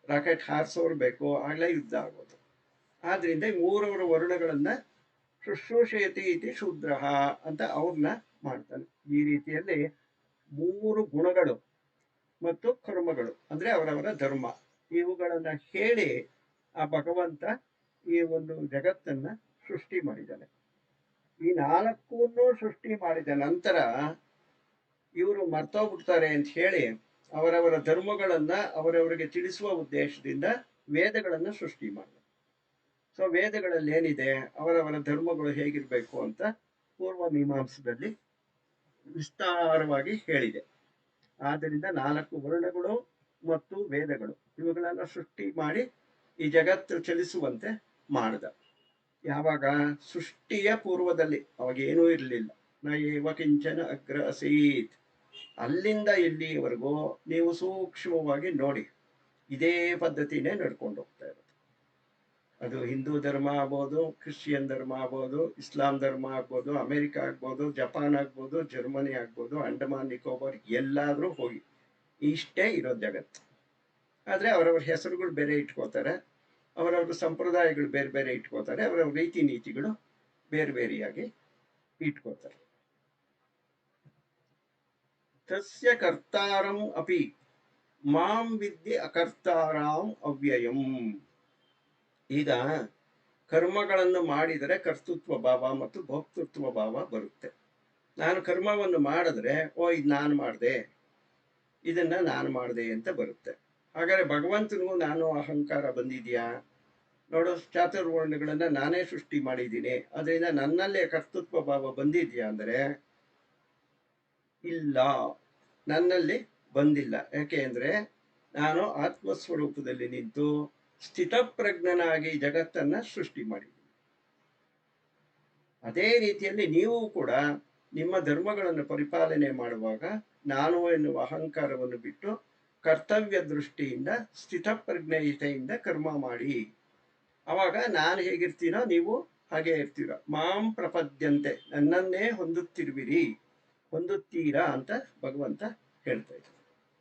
ರಾಕೆಟ್ ಹಾರಿಸೋರು ಬೇಕು, ಆಗ್ಲೇ ಯುದ್ಧ ಆಗೋದು. ಆದ್ರಿಂದ ಈ 3 ವರ್ಣಗಳನ್ನ ಶುಶ್ರೂಷಯತಿ ಇತಿ ಶೂದ್ರ ಅಂತ ಅವ್ರನ್ನ ಮಾಡ್ತಾನೆ. ಈ ರೀತಿಯಲ್ಲಿ 3 ಗುಣಗಳು ಮತ್ತು ಕರ್ಮಗಳು ಅಂದ್ರೆ ಅವರವರ ಧರ್ಮ, ಇವುಗಳನ್ನ ಹೇಳಿ ಆ ಭಗವಂತ ಈ ಒಂದು ಜಗತ್ತನ್ನ ಸೃಷ್ಟಿ ಮಾಡಿದ್ದಾನೆ. ಈ 4 ಸೃಷ್ಟಿ ಮಾಡಿದ ನಂತರ ಇವರು ಮರ್ತೋಗ್ಬಿಡ್ತಾರೆ ಅಂತ ಹೇಳಿ ಅವರವರ ಧರ್ಮಗಳನ್ನ ಅವರವರಿಗೆ ತಿಳಿಸುವ ಉದ್ದೇಶದಿಂದ ವೇದಗಳನ್ನ ಸೃಷ್ಟಿ ಮಾಡಿದ. ಸೊ ವೇದಗಳಲ್ಲಿ ಏನಿದೆ, ಅವರವರ ಧರ್ಮಗಳು ಹೇಗಿರ್ಬೇಕು ಅಂತ ಪೂರ್ವ ಮೀಮಾಂಸದಲ್ಲಿ ವಿಸ್ತಾರವಾಗಿ ಹೇಳಿದೆ. ಆದ್ದರಿಂದ 4 ವರ್ಣಗಳು ಮತ್ತು ವೇದಗಳು ಇವುಗಳನ್ನ ಸೃಷ್ಟಿ ಮಾಡಿ ಈ ಜಗತ್ತು ಚಲಿಸುವಂತೆ ಮಾಡಿದ. ಯಾವಾಗ? ಸೃಷ್ಟಿಯ ಪೂರ್ವದಲ್ಲಿ, ಅವಾಗ ಏನೂ ಇರಲಿಲ್ಲ. ನಯೇವ ಕಿಂಚನ ಅಗ್ರ ಅಸೀತ್. ಅಲ್ಲಿಂದ ಇಲ್ಲಿವರೆಗೂ ನೀವು ಸೂಕ್ಷ್ಮವಾಗಿ ನೋಡಿ, ಇದೇ ಪದ್ಧತಿನೇ ನಡ್ಕೊಂಡು ಹೋಗ್ತಾ ಇರೋದು. ಅದು ಹಿಂದೂ ಧರ್ಮ ಆಗ್ಬೋದು, ಕ್ರಿಶ್ಚಿಯನ್ ಧರ್ಮ ಆಗ್ಬೋದು, ಇಸ್ಲಾಂ ಧರ್ಮ ಆಗ್ಬೋದು, ಅಮೆರಿಕ ಆಗ್ಬೋದು, ಜಪಾನ್ ಆಗ್ಬೋದು, ಜರ್ಮನಿ ಆಗ್ಬೋದು, ಅಂಡಮಾನ್ ನಿಕೋಬಾರ್ ಎಲ್ಲಾದ್ರೂ ಹೋಗಿ ಇಷ್ಟೇ ಇರೋದು ಜಗತ್ತು. ಆದ್ರೆ ಅವರವ್ರ ಹೆಸರುಗಳು ಬೇರೆ ಇಟ್ಕೋತಾರೆ, ಅವರವ್ರ ಸಂಪ್ರದಾಯಗಳು ಬೇರೆ ಬೇರೆ ಇಟ್ಕೋತಾರೆ, ಅವರವ್ರ ರೀತಿ ನೀತಿಗಳು ಬೇರೆ ಬೇರೆಯಾಗಿ ಇಟ್ಕೋತಾರೆ. ತಸ್ಯ ಕರ್ತಾರಂ ಅಪಿ ಮಾಂ ವಿದ್ಯೆ ಅಕರ್ತಾರಾಂ ಅವ್ಯಯಂ. ಈಗ ಕರ್ಮಗಳನ್ನು ಮಾಡಿದರೆ ಕರ್ತೃತ್ವ ಭಾವ ಮತ್ತು ಭೋಕ್ತೃತ್ವ ಭಾವ ಬರುತ್ತೆ. ನಾನು ಕರ್ಮವನ್ನು ಮಾಡಿದ್ರೆ ಇದು ನಾನು ಮಾಡಿದೆ, ಇದನ್ನ ನಾನು ಮಾಡಿದೆ ಅಂತ ಬರುತ್ತೆ. ಹಾಗಾದ್ರೆ ಭಗವಂತನಿಗೂ ನಾನು ಅಹಂಕಾರ ಬಂದಿದ್ಯಾ? ನೋಡೋ, ಚಾತುರ್ವರ್ಣಗಳನ್ನ ನಾನೇ ಸೃಷ್ಟಿ ಮಾಡಿದ್ದೀನಿ, ಅದರಿಂದ ನನ್ನಲ್ಲೇ ಕರ್ತೃತ್ವ ಭಾವ ಬಂದಿದ್ಯಾ ಅಂದರೆ ಇಲ್ಲ, ನನ್ನಲ್ಲಿ ಬಂದಿಲ್ಲ. ಯಾಕೆ ಅಂದ್ರೆ ನಾನು ಆತ್ಮಸ್ವರೂಪದಲ್ಲಿ ನಿಂತು ಸ್ಥಿತಪ್ರಜ್ಞನಾಗಿ ಜಗತ್ತನ್ನ ಸೃಷ್ಟಿ ಮಾಡಿದ್ದೀನಿ. ಅದೇ ರೀತಿಯಲ್ಲಿ ನೀವು ಕೂಡ ನಿಮ್ಮ ಧರ್ಮಗಳನ್ನು ಪರಿಪಾಲನೆ ಮಾಡುವಾಗ ನಾನು ಎನ್ನುವ ಅಹಂಕಾರವನ್ನು ಬಿಟ್ಟು ಕರ್ತವ್ಯ ದೃಷ್ಟಿಯಿಂದ ಸ್ಥಿತಪ್ರಜ್ಞೆಯಿಂದ ಕರ್ಮ ಮಾಡಿ. ಅವಾಗ ನಾನು ಹೇಗಿರ್ತೀನೋ ನೀವು ಹಾಗೆ ಇರ್ತೀರ. ಮಾಂ ಪ್ರಪದ್ಯಂತೆ, ನನ್ನನ್ನೇ ಹೊಂದುತ್ತೀರಾ ಅಂತ ಭಗವಂತ ಹೇಳ್ತಾ ಇದ್ದಾರೆ.